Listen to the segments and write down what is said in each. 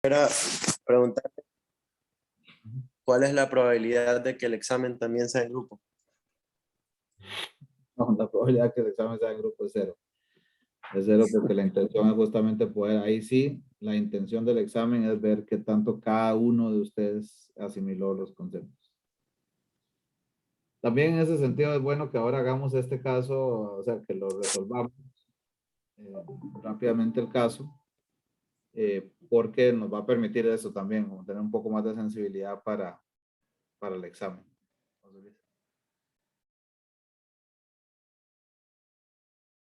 Era preguntar cuál es la probabilidad de que el examen también sea en grupo. No, la probabilidad que el examen sea en grupo es cero. Es cero porque la intención es justamente poder, ahí sí, la intención del examen es ver qué tanto cada uno de ustedes asimiló los conceptos. También en ese sentido es bueno que ahora hagamos este caso, o sea, que lo resolvamos rápidamente el caso, porque nos va a permitir eso también, como tener un poco más de sensibilidad para el examen.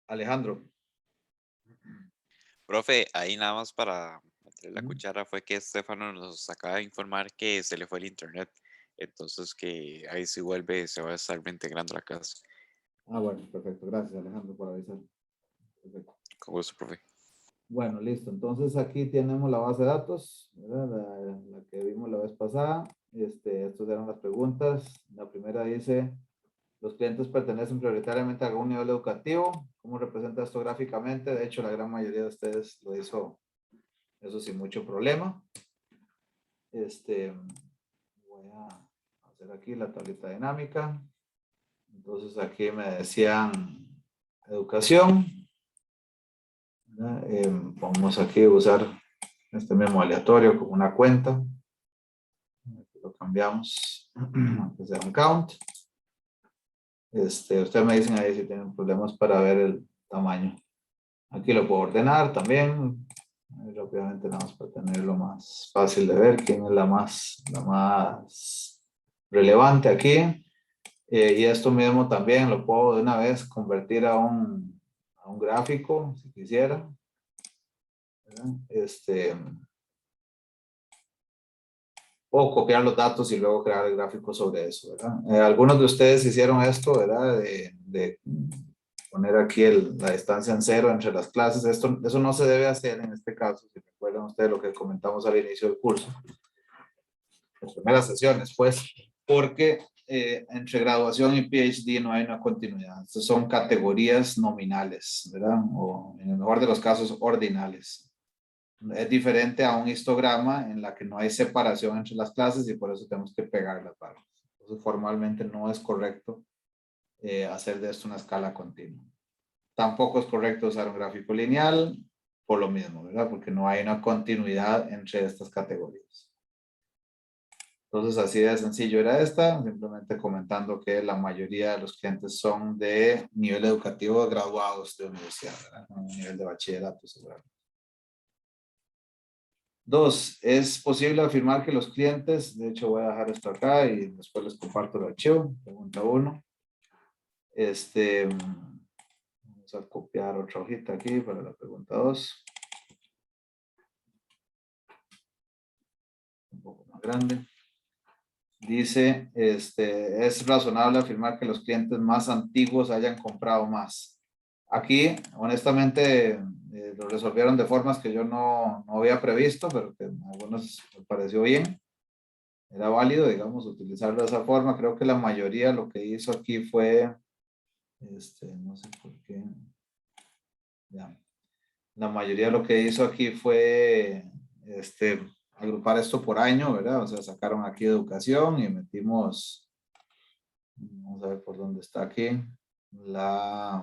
Alejandro. Profe, ahí nada más para meter la cuchara fue que Estefano nos acaba de informar que se le fue el internet. Entonces que ahí si vuelve se va a estar reintegrando la clase. Ah, bueno, perfecto. Gracias, Alejandro, por avisar. Perfecto. Con gusto, profe. Bueno, listo. Entonces aquí tenemos la base de datos, ¿verdad? La que vimos la vez pasada. Estas eran las preguntas. La primera dice, los clientes pertenecen prioritariamente a algún nivel educativo. ¿Cómo representa esto gráficamente? De hecho, la gran mayoría de ustedes lo hizo, eso sin mucho problema. Voy a hacer aquí la tablita dinámica. Entonces aquí me decían educación. Vamos aquí a usar este mismo aleatorio como una cuenta. Aquí lo cambiamos que sea un count. Ustedes me dicen ahí si tienen problemas para ver el tamaño. Aquí lo puedo ordenar también. Rápidamente nada más para tenerlo más fácil de ver quién es la más relevante aquí. Y esto mismo también lo puedo de una vez convertir a un gráfico si quisiera. O copiar los datos y luego crear el gráfico sobre eso, ¿verdad? Algunos de ustedes hicieron esto, ¿verdad? De poner aquí la distancia en cero entre las clases. Eso no se debe hacer en este caso, si recuerdan ustedes lo que comentamos al inicio del curso. Las primeras sesiones, pues, porque entre graduación y PhD no hay una continuidad. Estas son categorías nominales, ¿verdad? O en el mejor de los casos, ordinales. Es diferente a un histograma en la que no hay separación entre las clases y por eso tenemos que pegar las barras. Entonces, formalmente no es correcto hacer de esto una escala continua. Tampoco es correcto usar un gráfico lineal por lo mismo, ¿verdad? Porque no hay una continuidad entre estas categorías. Entonces, así de sencillo era esta, simplemente comentando que la mayoría de los clientes son de nivel educativo graduados de universidad, ¿verdad? Un nivel de bachillerato, seguramente. 2, es posible afirmar que los clientes, de hecho voy a dejar esto acá y después les comparto el archivo, pregunta 1. Vamos a copiar otra hojita aquí para la pregunta 2. Un poco más grande. Dice, es razonable afirmar que los clientes más antiguos hayan comprado más. Aquí, honestamente, lo resolvieron de formas que yo no había previsto, pero que a algunos me pareció bien. Era válido, digamos, utilizarlo de esa forma. Creo que la mayoría lo que hizo aquí fue, no sé por qué, ya. La mayoría lo que hizo aquí fue, agrupar esto por año, ¿verdad? O sea, sacaron aquí educación y metimos, vamos a ver por dónde está aquí, la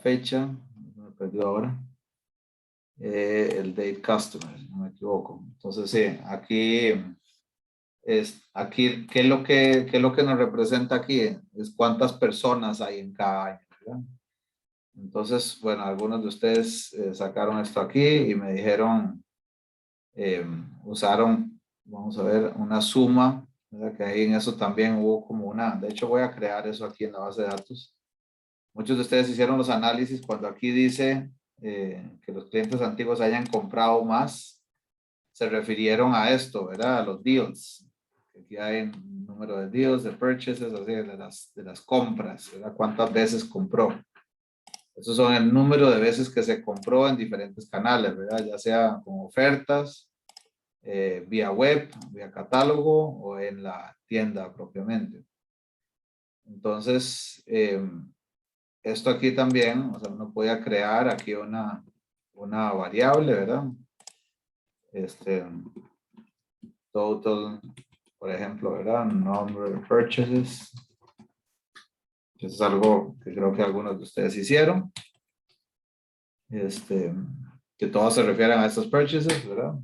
fecha, me perdió ahora, el date customer, si no me equivoco. Entonces, sí, aquí... aquí, ¿qué es lo que nos representa aquí? Es cuántas personas hay en cada año, ¿verdad? Entonces, bueno, algunos de ustedes sacaron esto aquí y me dijeron, usaron, vamos a ver, una suma, ¿verdad? Que ahí en eso también hubo como de hecho voy a crear eso aquí en la base de datos. Muchos de ustedes hicieron los análisis cuando aquí dice que los clientes antiguos hayan comprado más, se refirieron a esto, ¿verdad? A los deals. Aquí hay un número de deals, de purchases, así, de las compras, ¿verdad? ¿Cuántas veces compró? Esos son el número de veces que se compró en diferentes canales, ¿verdad? Ya sea con ofertas, vía web, vía catálogo o en la tienda propiamente. Entonces, esto aquí también, o sea, uno puede crear aquí una una variable, ¿verdad? Total, por ejemplo, ¿verdad? Number of purchases. Eso es algo que creo que algunos de ustedes hicieron. Que todos se refieren a estos purchases, ¿verdad?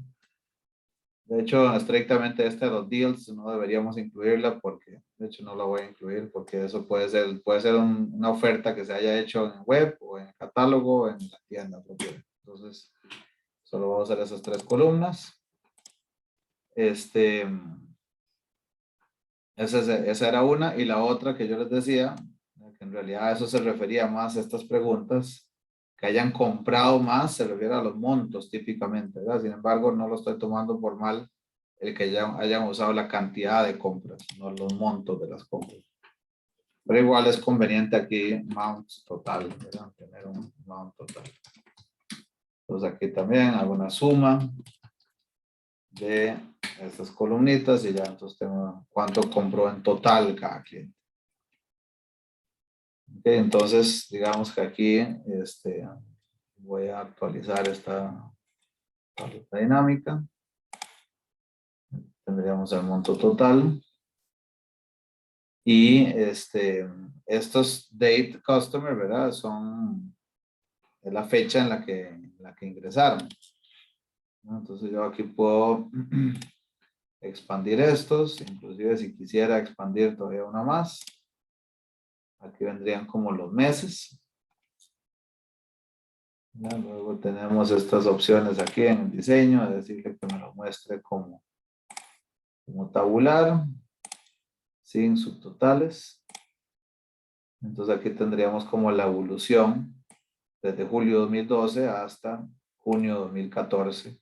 De hecho, estrictamente de los deals no deberíamos incluirla porque, de hecho, no la voy a incluir porque eso puede ser una oferta que se haya hecho en web o en el catálogo o en la tienda propia. Entonces, solo vamos a usar esas 3 columnas. Esa era una, y la otra que yo les decía, que en realidad eso se refería más a estas preguntas, que hayan comprado más, se refiere a los montos típicamente, ¿verdad? Sin embargo, no lo estoy tomando por mal el que ya hayan usado la cantidad de compras, no los montos de las compras. Pero igual es conveniente aquí mount total, ¿verdad? Tener un mount total. Entonces aquí también hago una suma de estas columnitas y ya entonces tengo cuánto compró en total cada cliente. Okay, entonces digamos que aquí voy a actualizar esta dinámica. Tendríamos el monto total y estos date customer, ¿verdad? Es la fecha en la que ingresaron. Entonces yo aquí puedo expandir estos, inclusive si quisiera expandir todavía una más. Aquí vendrían como los meses. Luego tenemos estas opciones aquí en el diseño, es decirle que me lo muestre como tabular, sin subtotales. Entonces aquí tendríamos como la evolución desde julio 2012 hasta junio 2014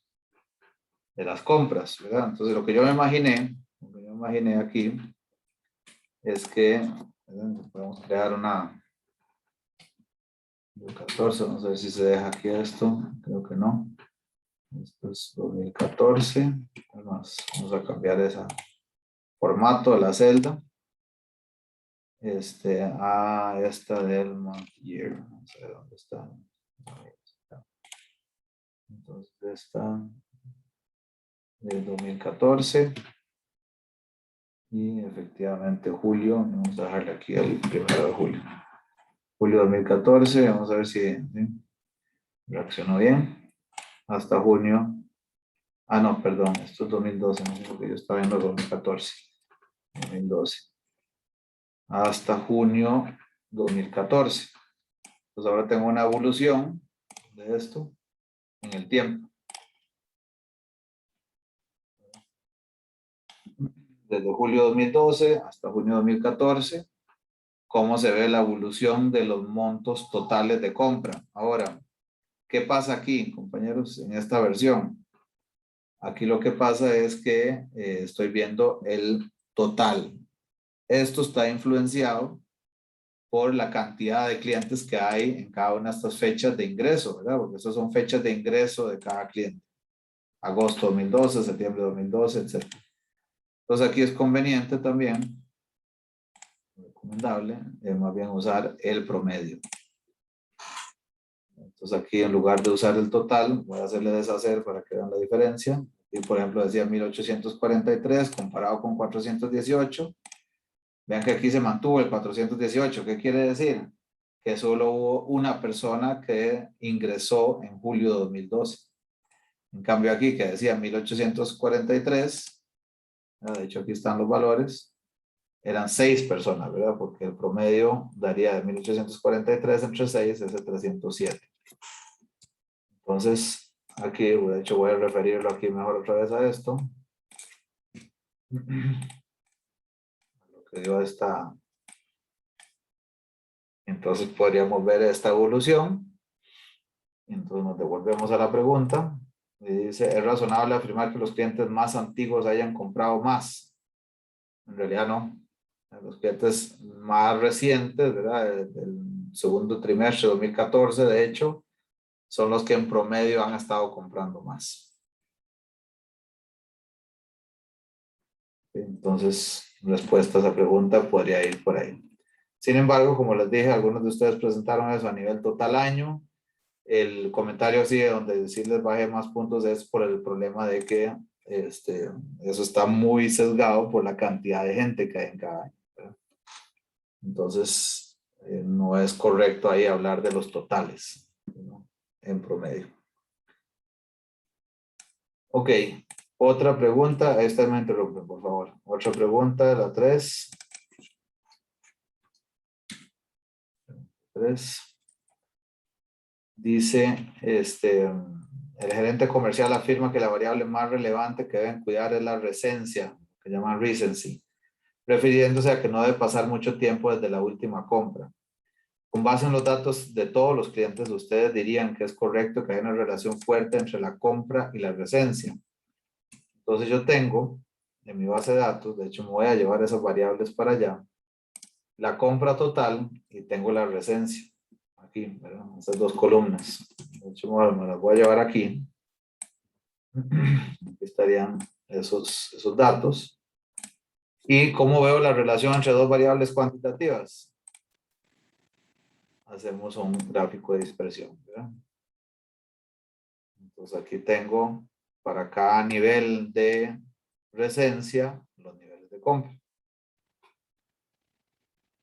de las compras, ¿verdad? Entonces lo que yo me imaginé aquí es que podemos crear una 2014, vamos a ver si se deja aquí esto, creo que no. Esto es 2014, además vamos a cambiar ese formato de la celda. A esta del month year, vamos a ver dónde está. Entonces esta del 2014 y efectivamente julio, vamos a dejarle aquí el 1 de julio. Julio 2014, vamos a ver si reaccionó bien. Hasta junio. Ah, no, perdón, esto es 2012, no sé por qué yo estaba viendo 2014. 2012. Hasta junio 2014. Entonces ahora tengo una evolución de esto en el tiempo. Desde julio 2012 hasta junio 2014, cómo se ve la evolución de los montos totales de compra. Ahora, ¿qué pasa aquí, compañeros, en esta versión? Aquí lo que pasa es que estoy viendo el total. Esto está influenciado por la cantidad de clientes que hay en cada una de estas fechas de ingreso, ¿verdad? Porque estas son fechas de ingreso de cada cliente. Agosto 2012, septiembre 2012, etc. Entonces aquí es conveniente también, recomendable, más bien usar el promedio. Entonces aquí en lugar de usar el total, voy a hacerle deshacer para que vean la diferencia. Y por ejemplo decía 1843 comparado con 418. Vean que aquí se mantuvo el 418. ¿Qué quiere decir? Que solo hubo una persona que ingresó en julio de 2012. En cambio aquí que decía 1843, de hecho aquí están los valores, eran 6 personas, ¿verdad? Porque el promedio daría de 1843 entre 6 es de 307. Entonces, aquí, de hecho voy a referirlo aquí mejor otra vez a esto. Lo que dio esta. Entonces podríamos ver esta evolución. Entonces nos devolvemos a la pregunta. Y dice, ¿es razonable afirmar que los clientes más antiguos hayan comprado más? En realidad no. Los clientes más recientes, ¿verdad? Del segundo trimestre de 2014, de hecho, son los que en promedio han estado comprando más. Entonces, respuesta a esa pregunta podría ir por ahí. Sin embargo, como les dije, algunos de ustedes presentaron eso a nivel total año. el comentario así de donde sí les bajé más puntos es por el problema de que eso está muy sesgado por la cantidad de gente que hay en cada año, ¿verdad? Entonces, no es correcto ahí hablar de los totales, ¿no? En promedio. Ok, otra pregunta. Esta me interrumpen, por favor. Otra pregunta, la 3. 3. Dice, el gerente comercial afirma que la variable más relevante que deben cuidar es la recencia, que llaman recency, refiriéndose a que no debe pasar mucho tiempo desde la última compra. Con base en los datos de todos los clientes, ustedes dirían que es correcto que haya una relación fuerte entre la compra y la recencia. Entonces yo tengo en mi base de datos, de hecho me voy a llevar esas variables para allá, la compra total y tengo la recencia. Aquí, ¿verdad? Esas dos columnas. De hecho me las voy a llevar aquí. Aquí estarían esos datos. ¿Y cómo veo la relación entre dos variables cuantitativas? Hacemos un gráfico de dispersión, ¿verdad? Entonces aquí tengo para cada nivel de recencia los niveles de compra.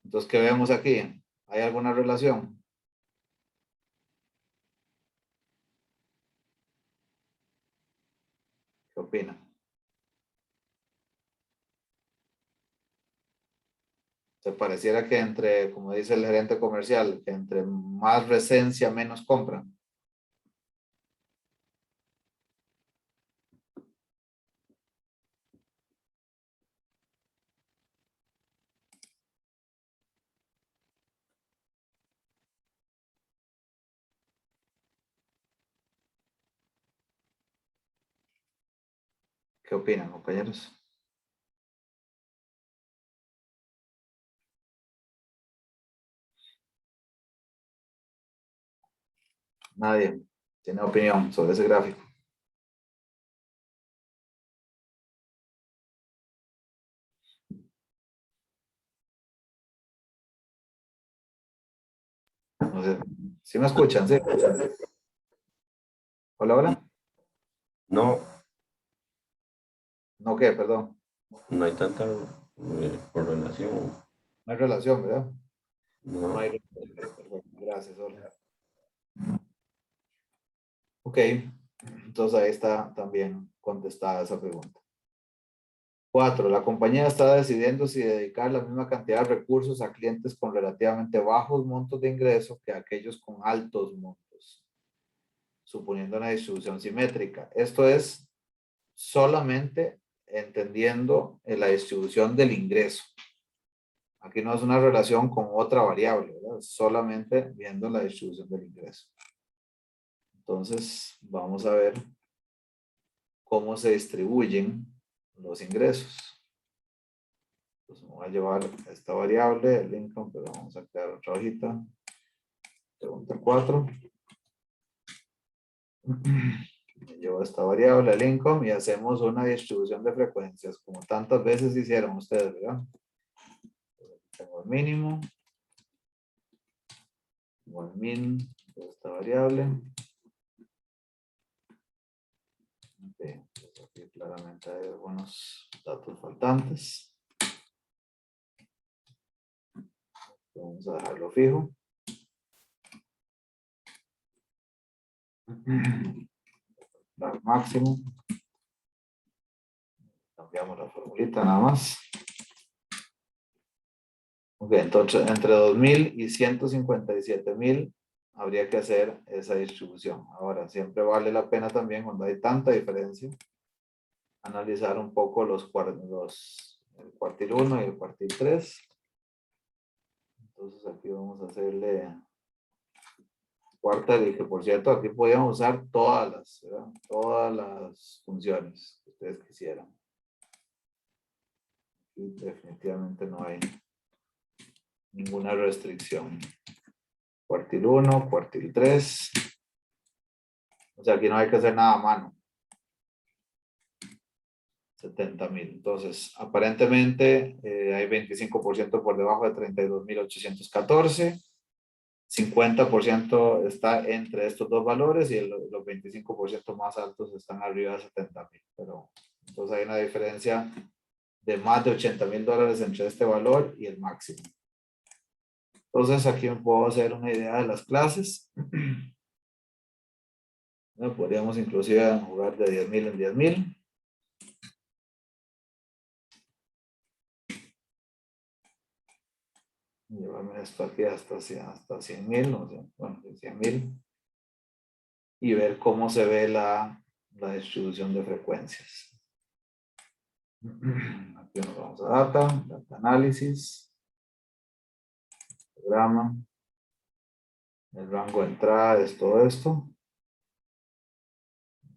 Entonces, ¿qué vemos aquí? ¿Hay alguna relación? ¿Qué opinan? Se pareciera que entre, como dice el gerente comercial, que entre más recencia, menos compra. ¿Qué opinan, compañeros? Nadie tiene opinión sobre ese gráfico. No sé. ¿Sí me escuchan? ¿Sí? Hola, hola. No, ¿No qué? Perdón. no hay tanta correlación. No hay relación, ¿verdad? No No. hay relación. Perfecto. Gracias, Olga. Ok. Entonces ahí está también contestada esa pregunta. 4. La compañía está decidiendo si dedicar la misma cantidad de recursos a clientes con relativamente bajos montos de ingreso que a aquellos con altos montos, suponiendo una distribución simétrica. Esto es solamente entendiendo la distribución del ingreso. Aquí no es una relación con otra variable, ¿verdad? Solamente viendo la distribución del ingreso. Entonces, vamos a ver cómo se distribuyen los ingresos. Pues me voy a llevar esta variable, el income, pero vamos a crear otra hojita. Pregunta 4. Me llevo esta variable, el income, y hacemos una distribución de frecuencias, como tantas veces hicieron ustedes, ¿verdad? Tengo el mínimo, tengo el min de esta variable. Okay, pues aquí claramente hay algunos datos faltantes. Vamos a dejarlo fijo. Al máximo. Cambiamos la formulita nada más. Ok, entonces entre 2000 y 157,000 habría que hacer esa distribución. Ahora, siempre vale la pena también cuando hay tanta diferencia analizar un poco el cuartil 1 y el cuartil 3. Entonces aquí vamos a hacerle cuarta, y que por cierto aquí podíamos usar todas las funciones que ustedes quisieran. Aquí definitivamente no hay ninguna restricción. Cuartil 1, cuartil 3. O sea, aquí no hay que hacer nada a mano. 70,000. Entonces, aparentemente hay 25% por debajo de 32,814. 50% está entre estos dos valores y los 25% más altos están arriba de 70,000. Pero entonces hay una diferencia de más de $80,000 entre este valor y el máximo. Entonces aquí me puedo hacer una idea de las clases. Bueno, podríamos inclusive jugar de 10,000 en 10,000. Llevarme esto aquí hasta 100,000, o sea, bueno, 100,000. Y ver cómo se ve la distribución de frecuencias. Aquí nos vamos a data análisis, programa, el rango de entrada es todo esto.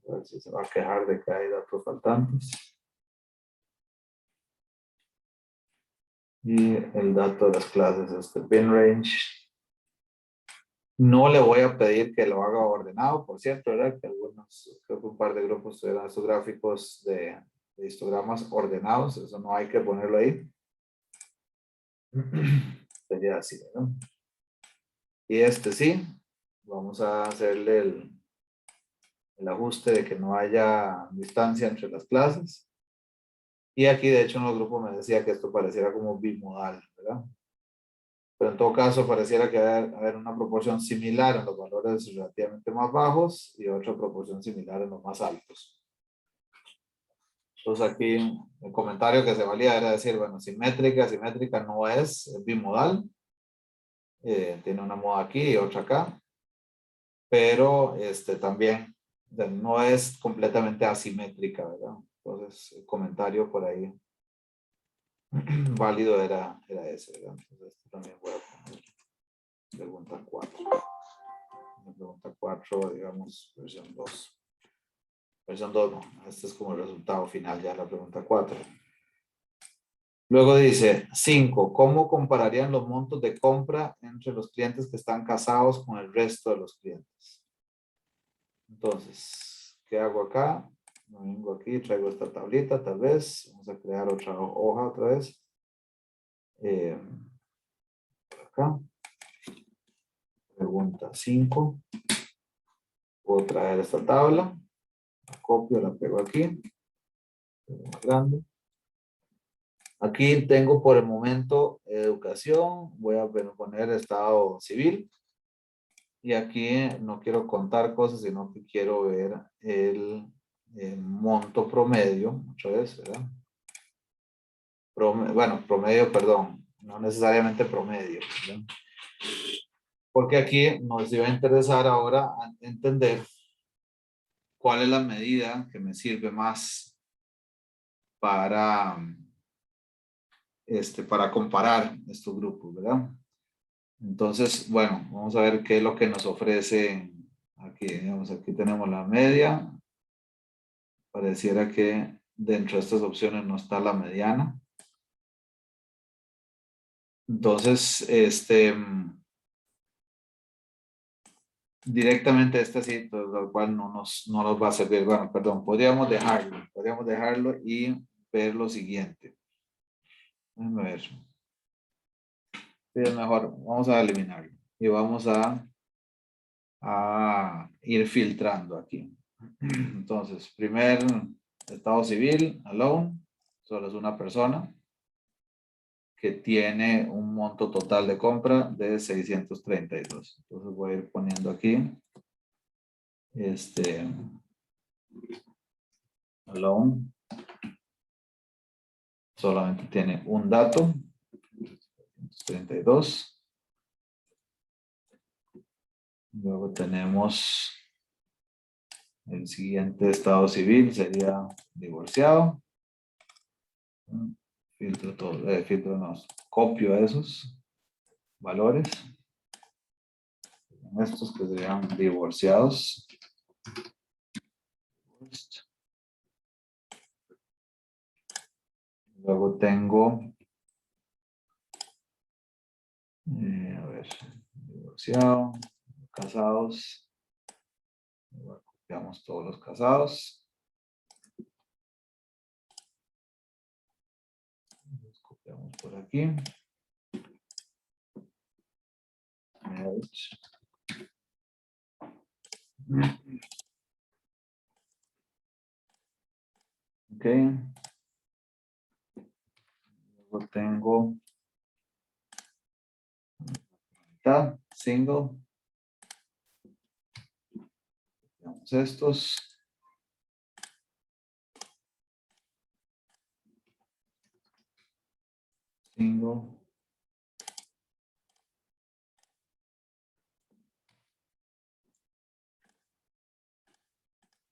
A ver si se va a quejar de que hay datos faltantes. Y el dato de las clases es el bin range. No le voy a pedir que lo haga ordenado, por cierto, ¿verdad? Que algunos, creo que un par de grupos tuvieron estos gráficos de histogramas ordenados, eso no hay que ponerlo ahí. Sería así, ¿verdad? Y este sí, vamos a hacerle el ajuste de que no haya distancia entre las clases. Y aquí, de hecho, en los grupos me decía que esto pareciera como bimodal, ¿verdad? Pero en todo caso, pareciera que haber una proporción similar en los valores relativamente más bajos y otra proporción similar en los más altos. Entonces aquí el comentario que se valía era decir, bueno, simétrica no es bimodal. Tiene una moda aquí y otra acá. Pero también no es completamente asimétrica, ¿verdad? Entonces el comentario por ahí válido era ese, ¿verdad? Entonces esto también voy a poner pregunta 4. Pregunta 4, digamos, versión 2. Versión 2 no, este es como el resultado final ya de la pregunta 4. Luego dice 5. ¿Cómo compararían los montos de compra entre los clientes que están casados con el resto de los clientes? Entonces, ¿qué hago acá? Me vengo aquí, traigo esta tablita tal vez. Vamos a crear otra hoja otra vez. Por acá. Pregunta 5. Puedo traer esta tabla. La copio, la pego aquí. Más grande. Aquí tengo por el momento educación. Voy a poner estado civil. Y aquí no quiero contar cosas, sino que quiero ver el monto promedio. Otra vez, ¿verdad? Bueno, promedio, perdón. No necesariamente promedio, ¿verdad? Porque aquí nos iba a interesar ahora entender cuál es la medida que me sirve más para, para comparar estos grupos, ¿verdad? Entonces, bueno, vamos a ver qué es lo que nos ofrece aquí. Digamos, aquí tenemos la media. Pareciera que dentro de estas opciones no está la mediana. Entonces, directamente sí, pues, lo cual no nos va a servir. Bueno, perdón, podríamos dejarlo y ver lo siguiente. Déjenme ver. Sí, es mejor, vamos a eliminarlo y vamos a ir filtrando aquí. Entonces, primer estado civil, alone, solo es una persona que tiene un monto total de compra de 632. Entonces voy a ir poniendo aquí alone solamente tiene un dato, 32. Luego tenemos el siguiente estado civil, sería divorciado. Filtro todo, copio esos valores. Estos que serían divorciados. Luego tengo, a ver, divorciado, casados. Copiamos todos los casados. Los copiamos por aquí. Marriage. Ok. Luego tengo single. Veamos estos. Single.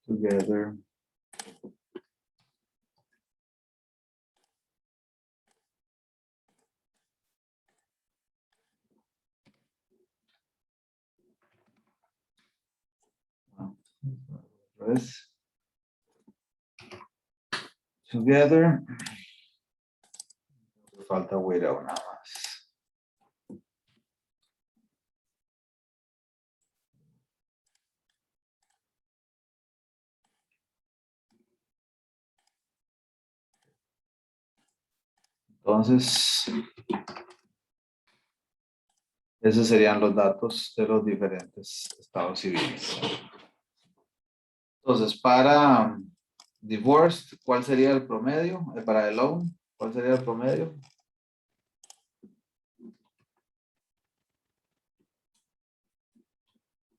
Together. Pues, together. Falta widow nada más. Entonces, esos serían los datos de los diferentes estados civiles. Entonces, para divorced, ¿cuál sería el promedio? Para el loan, ¿cuál sería el promedio?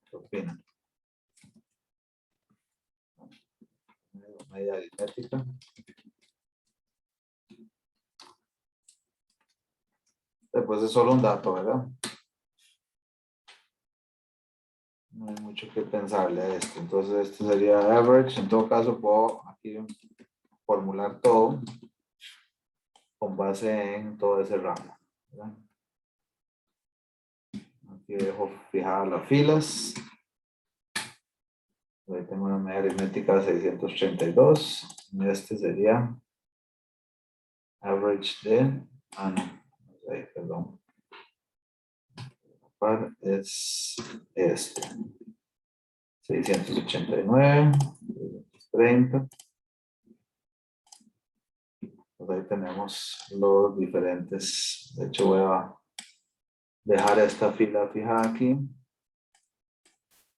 ¿Qué opinan? Media aritmética. Después es solo un dato, ¿verdad? No hay mucho que pensarle a esto. Entonces, este sería average. En todo caso, puedo aquí formular todo con base en todo ese rango, ¿verdad? Aquí dejo fijadas las filas. Ahí tengo una media aritmética de 632. Este sería average de... no. Ahí, perdón. Es este. 689. 630. Pues ahí tenemos los diferentes. De hecho, voy a dejar esta fila fijada aquí.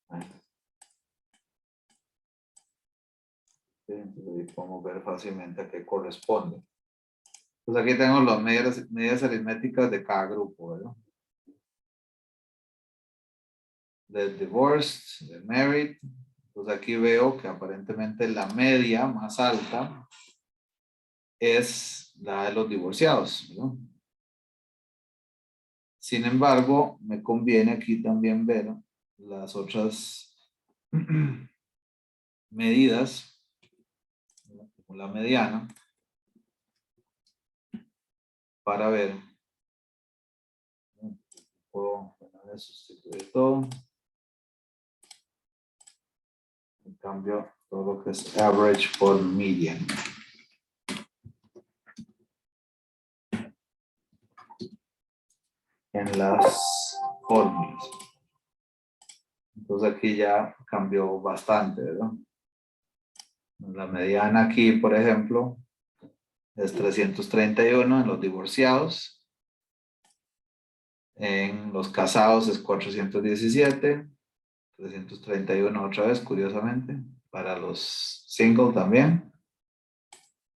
Ahí. Entonces ahí podemos ver fácilmente a qué corresponde. Pues aquí tengo las medidas aritméticas de cada grupo, ¿verdad? De divorced, de married. Pues aquí veo que aparentemente la media más alta es la de los divorciados, ¿verdad? Sin embargo, me conviene aquí también ver las otras medidas, como la mediana, para ver. Puedo sustituir todo. En cambio, todo lo que es average por median. En las fórmulas. Entonces aquí ya cambió bastante, ¿verdad? La mediana aquí, por ejemplo, es 331 en los divorciados. En los casados es 417. 331 otra vez, curiosamente. Para los single también.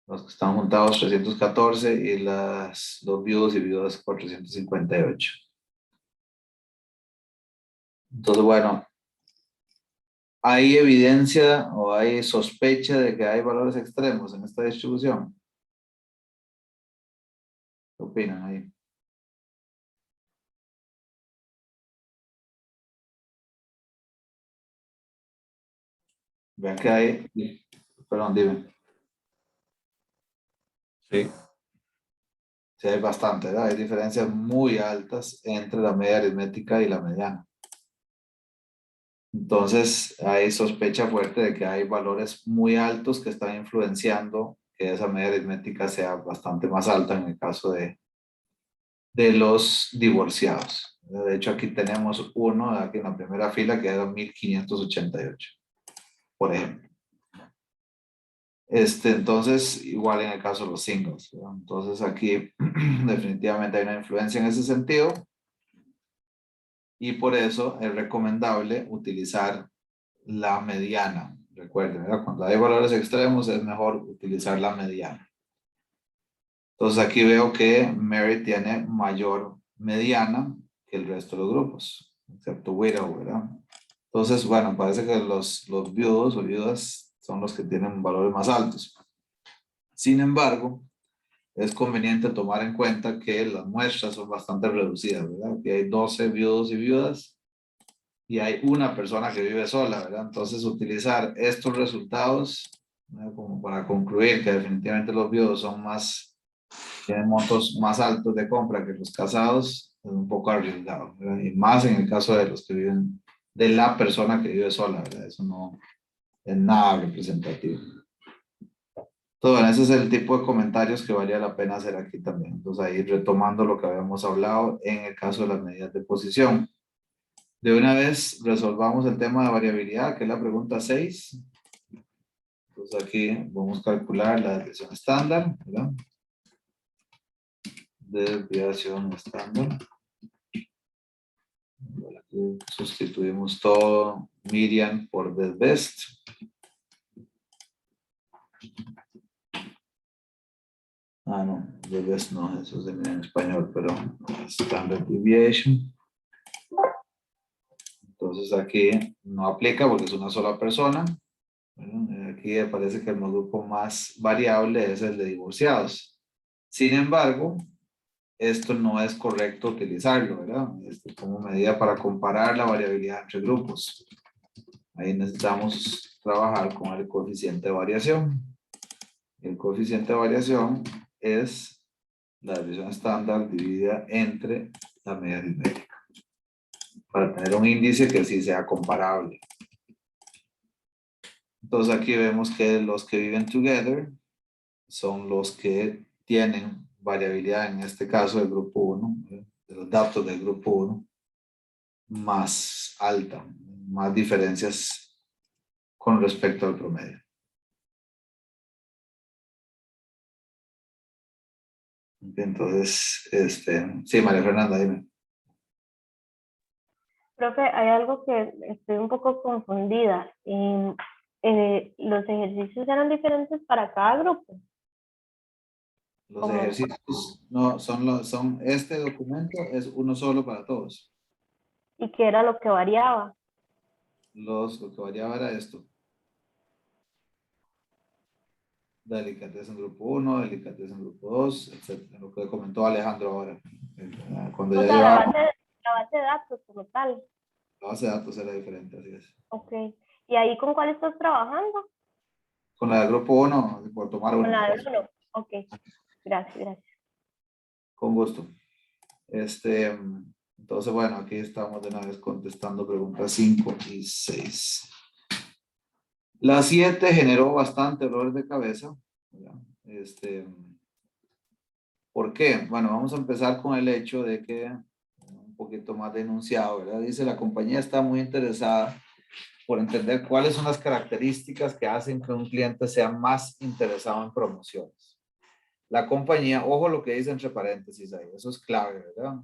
Los que están juntados 314 y los viudos y viudas 458. Entonces, bueno, ¿hay evidencia o hay sospecha de que hay valores extremos en esta distribución? ¿Qué opinan ahí? Vean que hay, perdón, dime. Sí. Sí, hay bastante, ¿verdad? Hay diferencias muy altas entre la media aritmética y la mediana. Entonces, hay sospecha fuerte de que hay valores muy altos que están influenciando que esa media aritmética sea bastante más alta en el caso de los divorciados. De hecho, aquí tenemos uno, aquí en la primera fila, que era 1588, por ejemplo. Entonces, igual en el caso de los singles, ¿verdad? Entonces, aquí definitivamente hay una influencia en ese sentido. y por eso es recomendable utilizar la mediana. Recuerden, ¿verdad? Cuando hay valores extremos es mejor utilizar la mediana. Entonces aquí veo que Mary tiene mayor mediana que el resto de los grupos, excepto Widow, ¿verdad? Entonces, bueno, parece que los viudos o viudas son los que tienen valores más altos. Sin embargo, es conveniente tomar en cuenta que las muestras son bastante reducidas, ¿verdad? Que hay 12 viudos y viudas y hay una persona que vive sola, ¿verdad? Entonces, utilizar estos resultados, ¿verdad? Como para concluir que definitivamente los viudos son tienen montos más altos de compra que los casados, es un poco arriesgado, ¿verdad? Y más en el caso de los que viven, de la persona que vive sola, ¿verdad? Eso no es nada representativo. Entonces, ese es el tipo de comentarios que valía la pena hacer aquí también. Entonces, ahí retomando lo que habíamos hablado en el caso de las medidas de posición. De una vez resolvamos el tema de variabilidad, que es la pregunta 6. Entonces, aquí vamos a calcular la desviación estándar, ¿verdad? Desviación estándar. Aquí sustituimos todo median por the best. Ah, no, the best no, eso es en español, pero standard deviation. Entonces aquí no aplica porque es una sola persona. Bueno, aquí parece que el grupo más variable es el de divorciados. Sin embargo, esto no es correcto utilizarlo, ¿verdad? Como medida para comparar la variabilidad entre grupos. Ahí necesitamos trabajar con el coeficiente de variación. El coeficiente de variación es la desviación estándar dividida entre la media aritmética, para tener un índice que sí sea comparable. Entonces aquí vemos que los que viven together son los que tienen variabilidad, en este caso del grupo 1, de los datos del grupo 1, más alta, más diferencias con respecto al promedio. Entonces, sí, María Fernanda, dime. Profe, hay algo que estoy un poco confundida. ¿Los ejercicios eran diferentes para cada grupo? Los ejercicios no son este documento es uno solo para todos. ¿Y qué era lo que variaba? Lo que variaba era esto. Delicatez en grupo 1, delicatez en grupo 2, etc. Lo que comentó Alejandro ahora. Cuando O ya sea, llevaba la base de datos como tal. la base de datos era diferente, así es. Ok. ¿Y ahí con cuál estás trabajando? Con la del grupo 1, por tomar Con uno. la de uno. Ok. Gracias, gracias. Con gusto. Entonces, bueno, aquí estamos de una vez contestando preguntas 5 y 6. La 7 generó bastante dolores de cabeza, ¿verdad? ¿Por qué? Bueno, vamos a empezar con el hecho de que, un poquito más denunciado, ¿verdad? Dice, la compañía está muy interesada por entender cuáles son las características que hacen que un cliente sea más interesado en promociones. La compañía, ojo lo que dice entre paréntesis ahí, eso es clave, ¿verdad?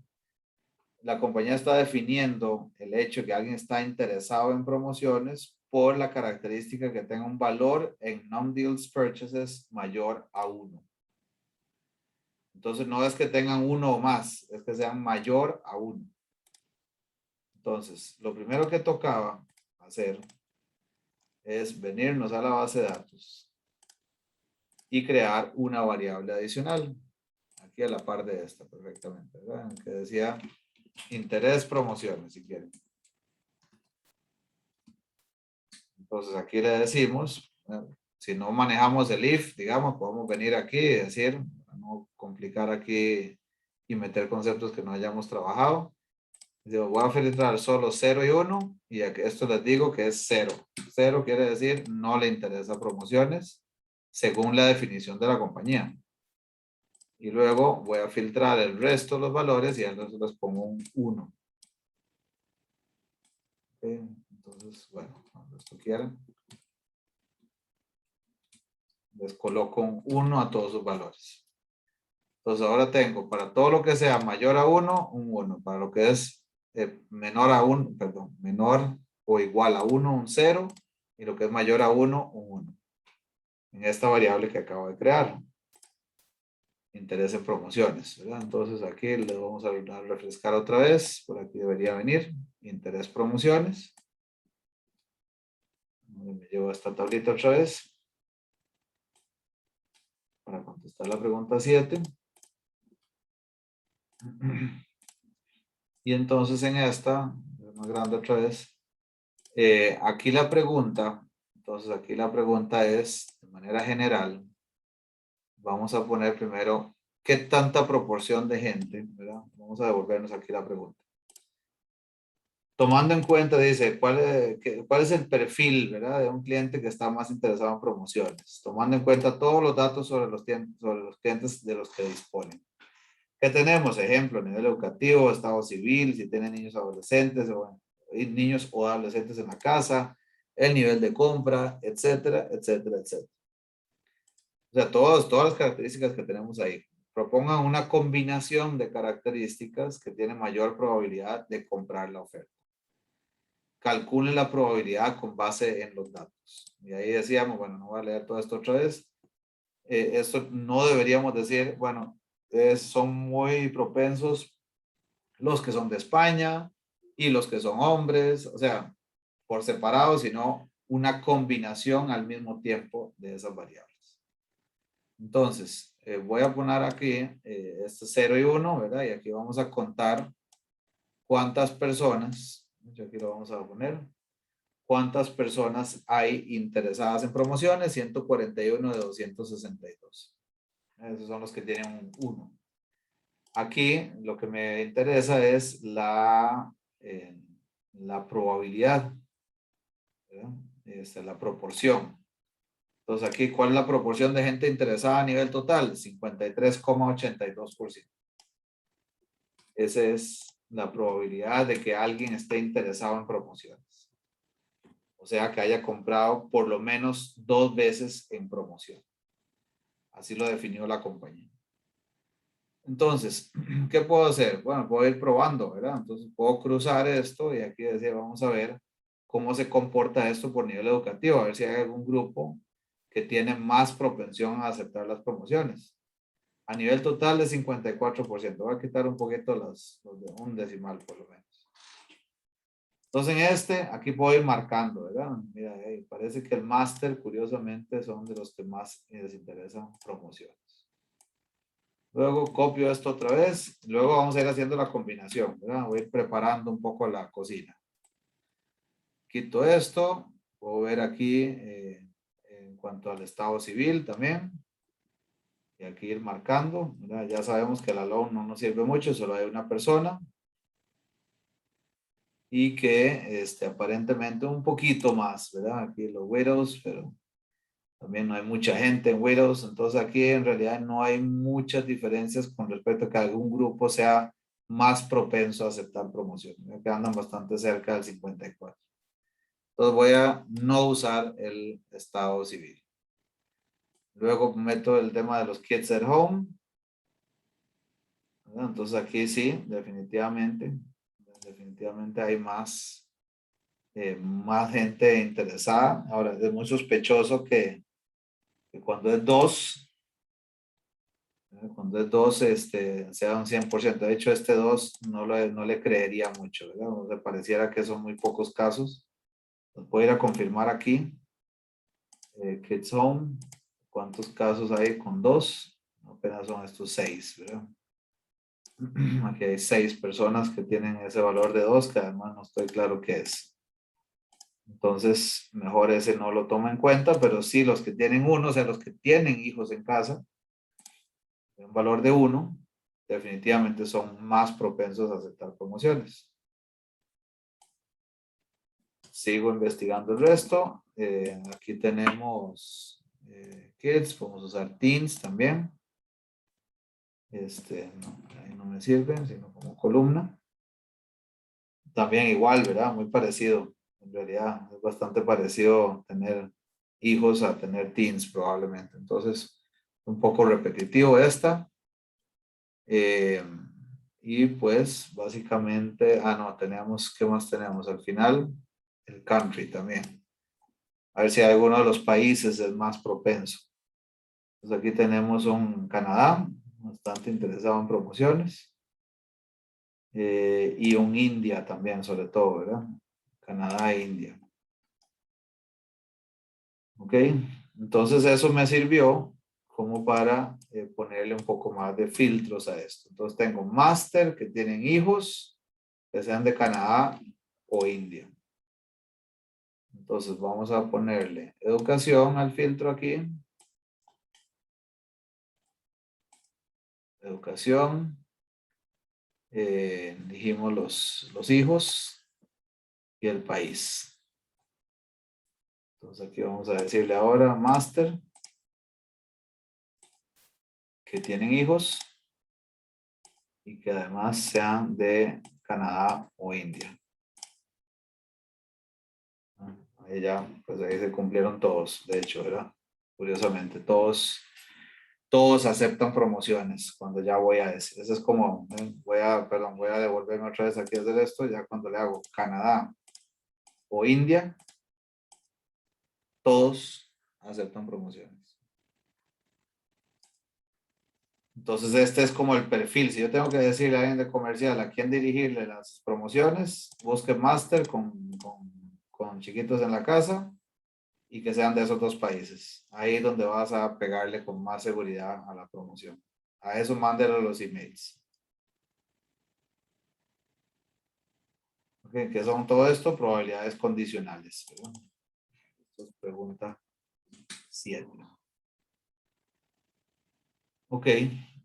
La compañía está definiendo el hecho de que alguien está interesado en promociones por la característica que tenga un valor en non-deals purchases mayor a 1. Entonces no es que tengan uno o más, es que sean mayor a 1. Entonces, lo primero que tocaba hacer es venirnos a la base de datos y crear una variable adicional. Aquí a la par de esta, perfectamente, ¿verdad? Que decía interés promociones, si quieren. Entonces aquí le decimos, si no manejamos el if, digamos, podemos venir aquí y decir, para no complicar aquí y meter conceptos que no hayamos trabajado. Digo, voy a filtrar solo 0 y 1 y esto les digo que es 0. 0 quiere decir no le interesa promociones según la definición de la compañía. Y luego voy a filtrar el resto de los valores y entonces les pongo un 1. Okay. Entonces, bueno, cuando esto quieran, les coloco un 1 a todos sus valores. Entonces ahora tengo para todo lo que sea mayor a 1, un 1. Para lo que es menor a 1, perdón, menor o igual a 1, un 0, y lo que es mayor a 1, un 1. En esta variable que acabo de crear. Interés en promociones, ¿verdad? Entonces aquí le vamos a refrescar otra vez. Por aquí debería venir. Interés promociones. Me llevo a esta tablita otra vez. Para contestar la pregunta 7. Y entonces en esta, más grande otra vez, aquí la pregunta, entonces aquí la pregunta es, de manera general, vamos a poner primero, ¿qué tanta proporción de gente, ¿verdad? Vamos a devolvernos aquí la pregunta. Tomando en cuenta, dice, ¿cuál es el perfil, ¿verdad? De un cliente que está más interesado en promociones? Tomando en cuenta todos los datos sobre los clientes de los que disponen. ¿Qué tenemos? Ejemplo, nivel educativo, estado civil, si tienen niños adolescentes o niños o adolescentes en la casa, el nivel de compra, etcétera, etcétera, etcétera. O sea, todas las características que tenemos ahí. Propongan una combinación de características que tienen mayor probabilidad de comprar la oferta. Calculen la probabilidad con base en los datos. Y ahí decíamos, bueno, no voy a leer todo esto otra vez. Esto no deberíamos decir, bueno, son muy propensos los que son de España y los que son hombres, o sea, por separado, sino una combinación al mismo tiempo de esas variables. Entonces, voy a poner aquí este 0 y 1, ¿verdad? Y aquí vamos a contar cuántas personas, aquí lo vamos a poner, cuántas personas hay interesadas en promociones, 141 de 262. Esos son los que tienen un 1. Aquí lo que me interesa es la probabilidad, la proporción. Entonces aquí, ¿cuál es la proporción de gente interesada a nivel total? 53,82%. Esa es la probabilidad de que alguien esté interesado en promociones. O sea, que haya comprado por lo menos 2 veces en promoción. Así lo definió la compañía. Entonces, ¿qué puedo hacer? Bueno, puedo ir probando, ¿verdad? Entonces puedo cruzar esto y aquí decía, vamos a ver cómo se comporta esto por nivel educativo, a ver si hay algún grupo que tiene más propensión a aceptar las promociones. A nivel total de 54%. Voy a quitar un poquito los de un decimal por lo menos. Entonces aquí puedo ir marcando, ¿verdad? Mira, parece que el máster, curiosamente, son de los que más les interesan promociones. Luego copio esto otra vez. Luego vamos a ir haciendo la combinación, ¿verdad? Voy a ir preparando un poco la cocina. Quito esto. Puedo ver aquí en cuanto al estado civil también. Y aquí ir marcando, ¿verdad? Ya sabemos que la loan no nos sirve mucho, solo hay una persona. Y que aparentemente un poquito más, ¿verdad? Aquí los widows, pero también no hay mucha gente en widows. Entonces aquí en realidad no hay muchas diferencias con respecto a que algún grupo sea más propenso a aceptar promociones, que andan bastante cerca del 54. Entonces voy a no usar el estado civil. Luego meto el tema de los kids at home. ¿Verdad? Entonces aquí sí, definitivamente hay más gente interesada. Ahora, es muy sospechoso que cuando es 2, sea un 100%. De hecho, este 2 no le creería mucho, ¿verdad? O sea, pareciera que son muy pocos casos. Voy a ir a confirmar aquí. Kids Home. ¿Cuántos casos hay con 2? Apenas son estos 6, ¿verdad? Aquí hay 6 personas que tienen ese valor de 2, que además no estoy claro qué es. Entonces, mejor ese no lo toma en cuenta, pero sí los que tienen 1, o sea, los que tienen hijos en casa, un valor de 1, definitivamente son más propensos a aceptar promociones. Sigo investigando el resto. Aquí tenemos kids, podemos usar teens también. Ahí no me sirven, sino como columna. También igual, ¿verdad? Muy parecido. En realidad es bastante parecido tener hijos a tener teens probablemente. Entonces, un poco repetitivo esta. Y pues básicamente, no, tenemos, ¿qué más tenemos? Al final, el country también. A ver si alguno de los países es más propenso. Entonces aquí tenemos un Canadá, bastante interesado en promociones. Y un India también, sobre todo, ¿verdad? Canadá e India. Ok, entonces eso me sirvió como para ponerle un poco más de filtros a esto. Entonces tengo máster que tienen hijos que sean de Canadá o India. Entonces vamos a ponerle educación al filtro aquí. Educación. Dijimos los hijos y el país. Entonces aquí vamos a decirle ahora máster que tienen hijos y que además sean de Canadá o India. Ahí ya, pues ahí se cumplieron todos, de hecho, ¿verdad? Curiosamente, todos aceptan promociones cuando ya voy a decir. Eso es como, voy a devolverme otra vez aquí a hacer esto, ya cuando le hago Canadá o India, todos aceptan promociones. Entonces este es como el perfil. Si yo tengo que decirle a alguien de comercial a quién dirigirle las promociones, busque máster con chiquitos en la casa y que sean de esos dos países. Ahí es donde vas a pegarle con más seguridad a la promoción. A eso mándelo los emails. Okay, ¿qué son todo esto? Probabilidades condicionales. ¿Verdad? Esto es pregunta 7. Ok,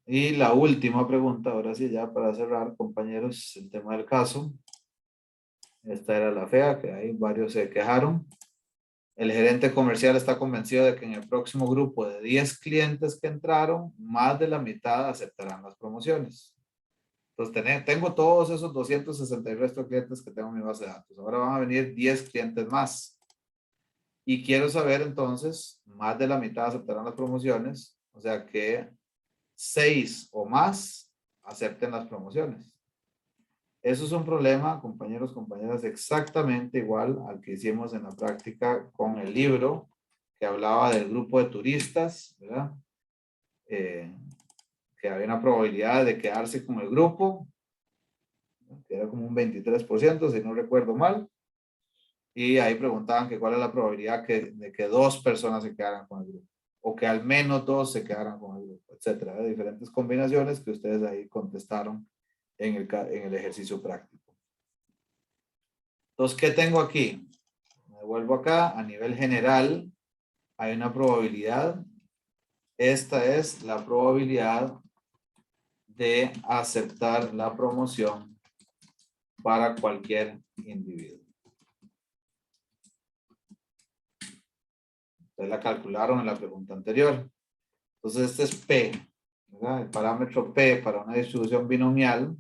y la última pregunta, ahora sí ya para cerrar, compañeros, el tema del caso. Esta era la fea, que ahí varios se quejaron. El gerente comercial está convencido de que en el próximo grupo de 10 clientes que entraron, más de la mitad aceptarán las promociones. Entonces, tengo todos esos 260 y resto de clientes que tengo en mi base de datos. Ahora van a venir 10 clientes más. Y quiero saber entonces, más de la mitad aceptarán las promociones. O sea que 6 o más acepten las promociones. Eso es un problema, compañeros, compañeras, exactamente igual al que hicimos en la práctica con el libro que hablaba del grupo de turistas, ¿verdad? Que había una probabilidad de quedarse con el grupo, que era como un 23%, si no recuerdo mal. Y ahí preguntaban que cuál es la probabilidad de que 2 personas se quedaran con el grupo, o que al menos 2 se quedaran con el grupo, etcétera. Diferentes combinaciones que ustedes ahí contestaron en el ejercicio práctico. Entonces, ¿qué tengo aquí? Me vuelvo acá, a nivel general, hay una probabilidad. Esta es la probabilidad de aceptar la promoción para cualquier individuo. Ustedes la calcularon en la pregunta anterior. Entonces, este es P, ¿verdad? El parámetro P para una distribución binomial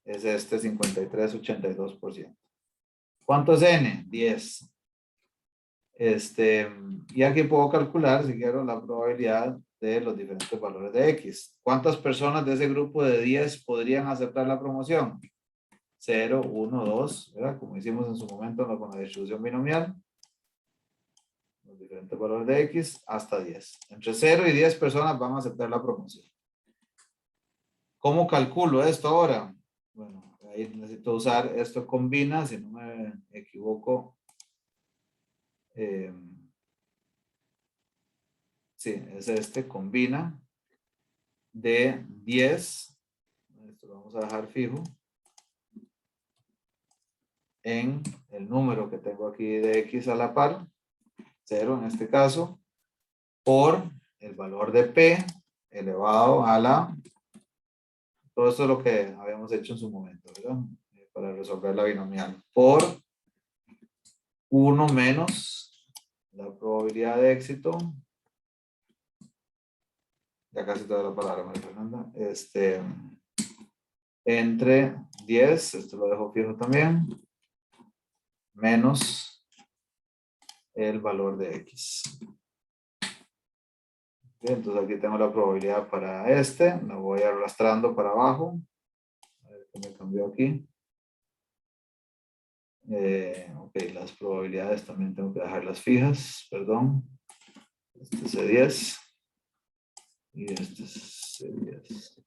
es este 53,82%. ¿Cuánto es N? 10. Y aquí puedo calcular, si quiero, la probabilidad de los diferentes valores de X. ¿Cuántas personas de ese grupo de 10 podrían aceptar la promoción? 0, 1, 2, ¿verdad? Como hicimos en su momento con la distribución binomial. Los diferentes valores de X hasta 10. Entre 0 y 10 personas van a aceptar la promoción. ¿Cómo calculo esto ahora? Bueno, ahí necesito usar esto combina, si no me equivoco. Sí, es combina de 10. Esto lo vamos a dejar fijo. En el número que tengo aquí de X a la par, 0 en este caso, por el valor de P elevado a la... Todo esto es lo que habíamos hecho en su momento, ¿verdad? Para resolver la binomial. Por 1 menos la probabilidad de éxito. Ya casi toda la palabra, María Fernanda. Entre 10, esto lo dejo fijo también, menos el valor de X. Bien, entonces aquí tengo la probabilidad para lo voy arrastrando para abajo. ¿Qué me cambió aquí? Ok, las probabilidades también tengo que dejarlas fijas, perdón. Este es C10 y este es C10.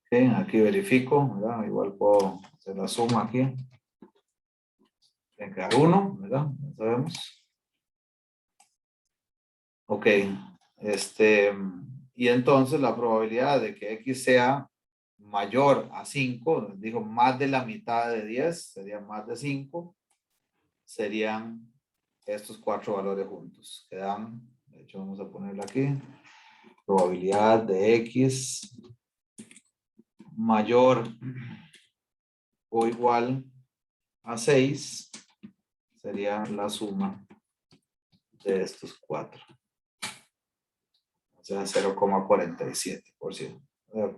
Ok, aquí verifico, ¿verdad? Igual puedo hacer la suma aquí. Tiene que dar 1, ¿verdad? Ya sabemos. Ok, y entonces la probabilidad de que X sea mayor a 5, digo más de la mitad de 10, sería más de 5, serían estos 4 valores juntos. Quedan, de hecho vamos a ponerlo aquí, probabilidad de X mayor o igual a 6 sería la suma de estos 4. O sea, 0,47%.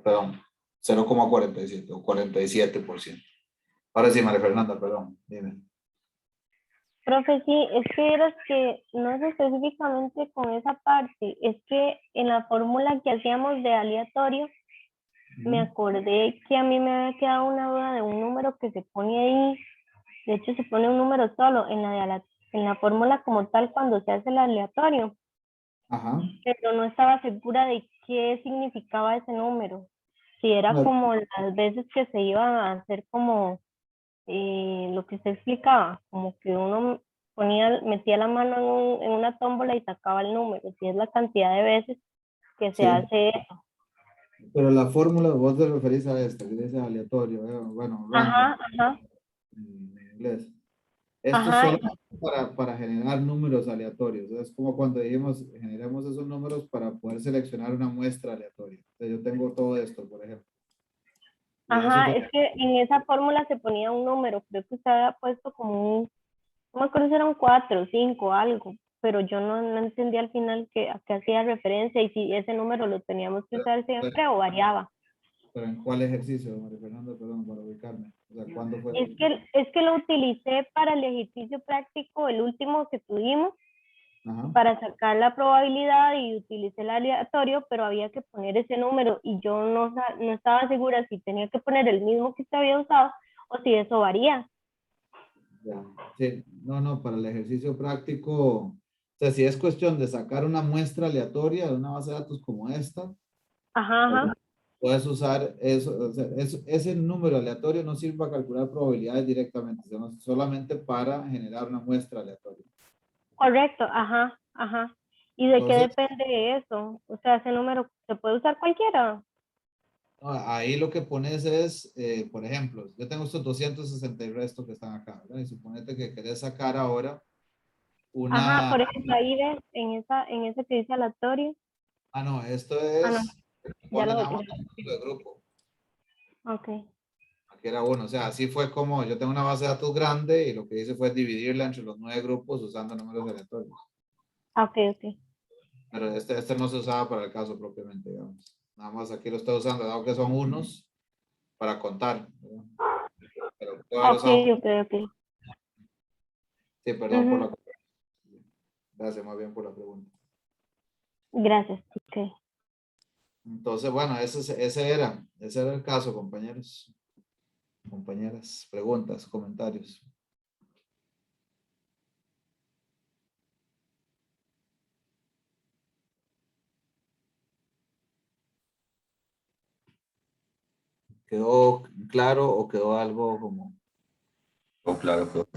Perdón, 0,47 o 47%. Ahora sí, María Fernanda, perdón, dime. Profe, sí, es que eras que no es específicamente con esa parte, es que en la fórmula que hacíamos de aleatorio, me acordé que a mí me había quedado una duda de un número que se pone ahí, de hecho se pone un número solo en la fórmula como tal cuando se hace el aleatorio, Ajá. pero no estaba segura de qué significaba ese número, si era Bueno, como las veces que se iban a hacer como lo que usted explicaba, como que uno metía la mano en una tómbola y sacaba el número, si es la cantidad de veces que se sí, hace eso. pero la fórmula, vos te referís a esta, que dice aleatorio, bueno, random Ajá, ajá, en inglés. Esto es ajá, solo para generar números aleatorios. Es como cuando dijimos, generamos esos números para poder seleccionar una muestra aleatoria. Entonces, yo tengo todo esto, por ejemplo. Y eso es ajá, lo es que en esa fórmula se ponía un número, creo que usted había puesto como un, no me acuerdo si eran 4, 5, algo, pero yo no entendí al final a qué hacía referencia y si ese número lo teníamos que usar siempre o variaba. pero ¿en cuál ejercicio, María Fernanda? Perdón, para ubicarme. O sea, ¿cuándo fue? Es que lo utilicé para el ejercicio práctico, el último que tuvimos, Ajá. para sacar la probabilidad y utilicé el aleatorio, pero había que poner ese número y yo no estaba segura si tenía que poner el mismo que usted había usado o si eso varía. Ya. Sí, no, para el ejercicio práctico, o sea, si es cuestión de sacar una muestra aleatoria de una base de datos como esta, Ajá, ajá. puedes usar eso, o sea, ese número aleatorio no sirve para calcular probabilidades directamente, sino solamente para generar una muestra aleatoria. Correcto, ajá, ajá. ¿Y de qué Entonces, depende eso? O sea, ese número se puede usar cualquiera. ahí lo que pones es, por ejemplo, yo tengo estos 260 y resto que están acá, ¿verdad? Y suponete que querés sacar ahora Ajá, una, por ejemplo, ahí ves en ese que dice aleatorio. no, esto Ah, no, es, ya pone lo, nada ya más el número de grupo. ok. Aquí era uno, o sea, así fue como yo tengo una base de datos grande y lo que hice fue dividirla entre los 9 grupos usando números aleatorios. Ah, ok, ok. Pero este no se usaba para el caso propiamente, digamos. Nada más aquí lo estoy usando, dado que son unos, para contar, ¿verdad? Pero puedo haber Ok, usado, ok, ok. sí, perdón por Ujú. la, gracias más bien por la pregunta. Gracias, ok. Entonces, bueno, ese era el caso, compañeros, compañeras, preguntas, comentarios. ¿Quedó claro o quedó algo como Oh, claro, profe.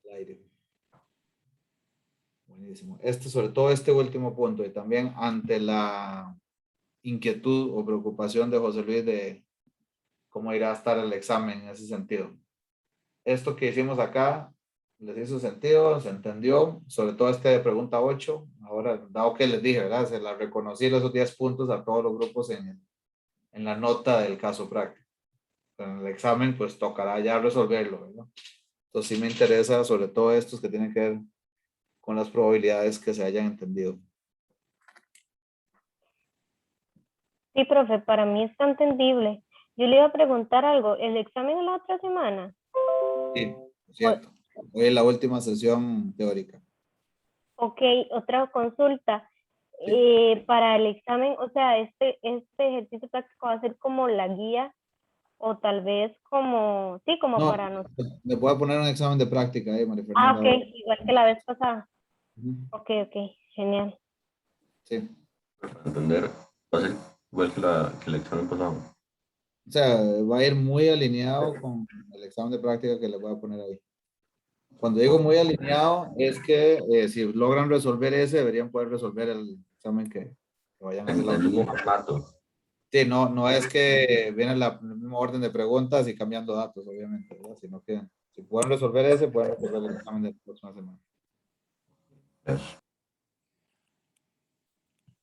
al aire? Buenísimo. Sobre todo este último punto y también ante la inquietud o preocupación de José Luis de cómo irá a estar el examen en ese sentido. Esto que hicimos acá, ¿les hizo sentido? ¿Se entendió? Sobre todo este de pregunta 8. Ahora, dado que les dije, ¿verdad? Se la reconocí esos 10 puntos a todos los grupos en la nota del caso práctico. En el examen, pues tocará ya resolverlo, ¿verdad? Entonces sí me interesa sobre todo estos que tienen que ver con las probabilidades que se hayan entendido. Sí, profe, para mí está entendible. Yo le iba a preguntar algo. ¿El examen es la otra semana? Sí, cierto. Hoy es la última sesión teórica. Ok, otra consulta. para el examen, o sea, este ejercicio práctico va a ser como la guía o tal vez como, sí, como No, para nosotros. le voy a poner un examen de práctica ahí, María Ah, Fernanda. ok, igual que la vez pasada. Ujú, Ok, ok, genial. sí. Para entender, va a ser igual que el examen pasado. O sea, va a ir muy alineado con el examen de práctica que le voy a poner ahí. Cuando digo muy alineado, es que si logran resolver ese, deberían poder resolver el examen que vayan a hacer la El otra. mismo formato. Sí, no es que viene la misma orden de preguntas y cambiando datos, obviamente, ¿verdad? Sino que si pueden resolver ese, pueden resolver el examen de la próxima semana. Eso.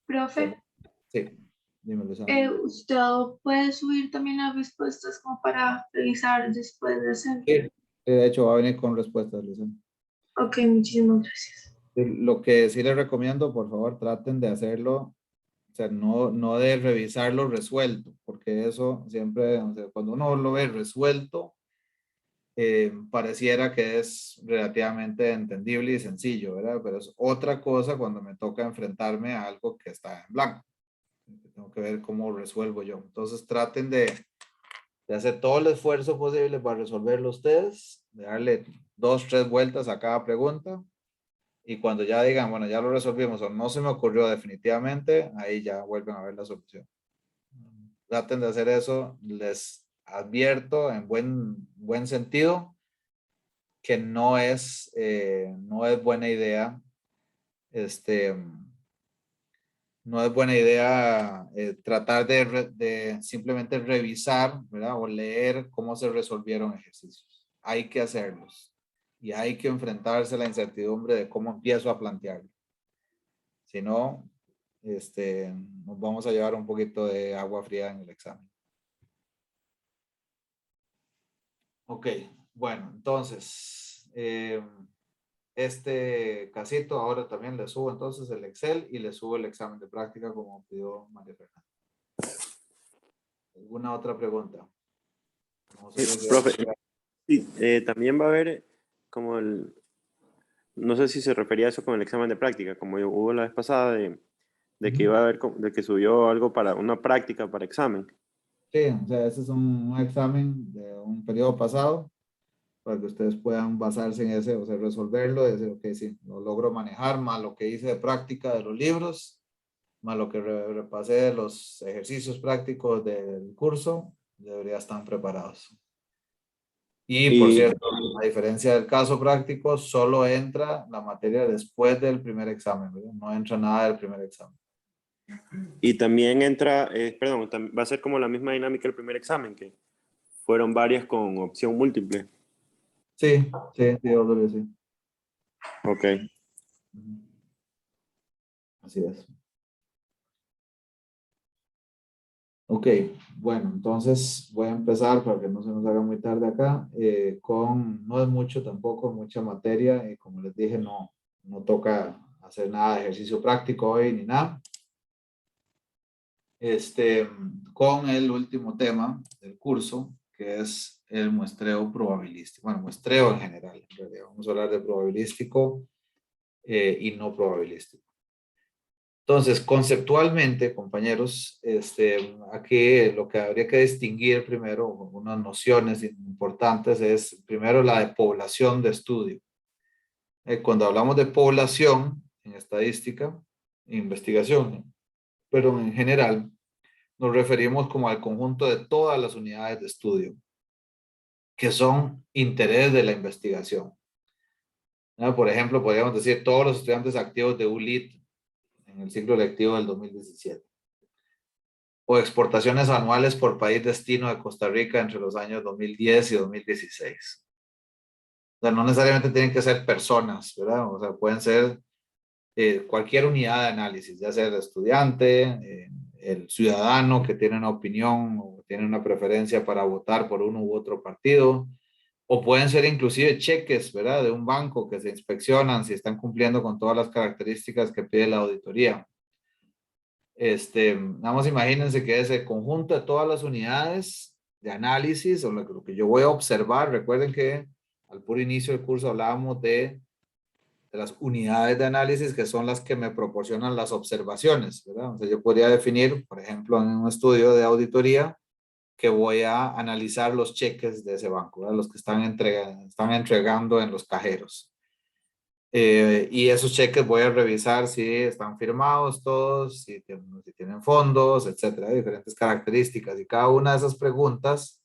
Profe, Sí, dime, Luciano. usted puede subir también las respuestas como para revisar después de hacer. Sí, de hecho, va a venir con respuestas, Luciano. Ok, muchísimas gracias. Lo que sí les recomiendo, por favor, traten de hacerlo, o sea, no de revisarlo resuelto, porque eso siempre, o sea, cuando uno lo ve resuelto, pareciera que es relativamente entendible y sencillo, ¿verdad? Pero es otra cosa cuando me toca enfrentarme a algo que está en blanco. Tengo que ver cómo resuelvo yo. Entonces traten de hacer todo el esfuerzo posible para resolverlo ustedes, de darle 2, 3 vueltas a cada pregunta. Y cuando ya digan, bueno, ya lo resolvimos o no se me ocurrió definitivamente, ahí ya vuelven a ver la solución. Traten de hacer eso. Les advierto en buen sentido que no es buena idea, no es buena idea tratar de simplemente revisar, ¿verdad? O leer cómo se resolvieron ejercicios. Hay que hacerlos y hay que enfrentarse a la incertidumbre de cómo empiezo a plantearlo. Si no, nos vamos a llevar un poquito de agua fría en el examen. Ok, bueno, entonces, este casito ahora también le subo entonces el Excel y le subo el examen de práctica como pidió María Fernanda. ¿Alguna otra pregunta? Profe, sí, también va a haber como no sé si se refería a eso con el examen de práctica, como hubo la vez pasada de que iba a haber, de que subió algo para una práctica para examen. Sí, o sea, ese es un examen de un periodo pasado para que ustedes puedan basarse en ese, o sea, resolverlo y decir, ok, sí, lo logro manejar, más lo que hice de práctica de los libros, más lo que repasé de los ejercicios prácticos del curso, debería estar preparados. Y por cierto, a diferencia del caso práctico, solo entra la materia después del primer examen, ¿verdad? No entra nada del primer examen. Y también entra, perdón, va a ser como la misma dinámica el primer examen, que fueron varias con opción múltiple. Sí, obvio, sí. Ok. Así es. Ok, bueno, entonces voy a empezar para que no se nos haga muy tarde acá, no es mucho tampoco, mucha materia, y como les dije, no toca hacer nada de ejercicio práctico hoy ni nada. Con el último tema del curso, que es el muestreo probabilístico. Bueno, muestreo en general, en realidad. Vamos a hablar de probabilístico y no probabilístico. Entonces, conceptualmente, compañeros, aquí lo que habría que distinguir primero, unas nociones importantes, es primero la de población de estudio. Cuando hablamos de población en estadística, investigación, pero en general, nos referimos como al conjunto de todas las unidades de estudio, que son interés de la investigación. Por ejemplo, podríamos decir todos los estudiantes activos de ULIT en el ciclo lectivo del 2017. O exportaciones anuales por país destino de Costa Rica entre los años 2010 y 2016. O sea, no necesariamente tienen que ser personas, ¿verdad? O sea, pueden ser cualquier unidad de análisis, ya sea el estudiante, el ciudadano que tiene una opinión o tiene una preferencia para votar por uno u otro partido, o pueden ser inclusive cheques, ¿verdad? De un banco que se inspeccionan si están cumpliendo con todas las características que pide la auditoría. Nada más imagínense que ese conjunto de todas las unidades de análisis o lo que yo voy a observar, recuerden que al puro inicio del curso hablábamos de las unidades de análisis que son las que me proporcionan las observaciones, ¿verdad? O sea, yo podría definir, por ejemplo, en un estudio de auditoría, que voy a analizar los cheques de ese banco, ¿verdad? Los que están entregando en los cajeros. Y esos cheques voy a revisar si están firmados todos, si tienen fondos, etcétera, diferentes características. Y cada una de esas preguntas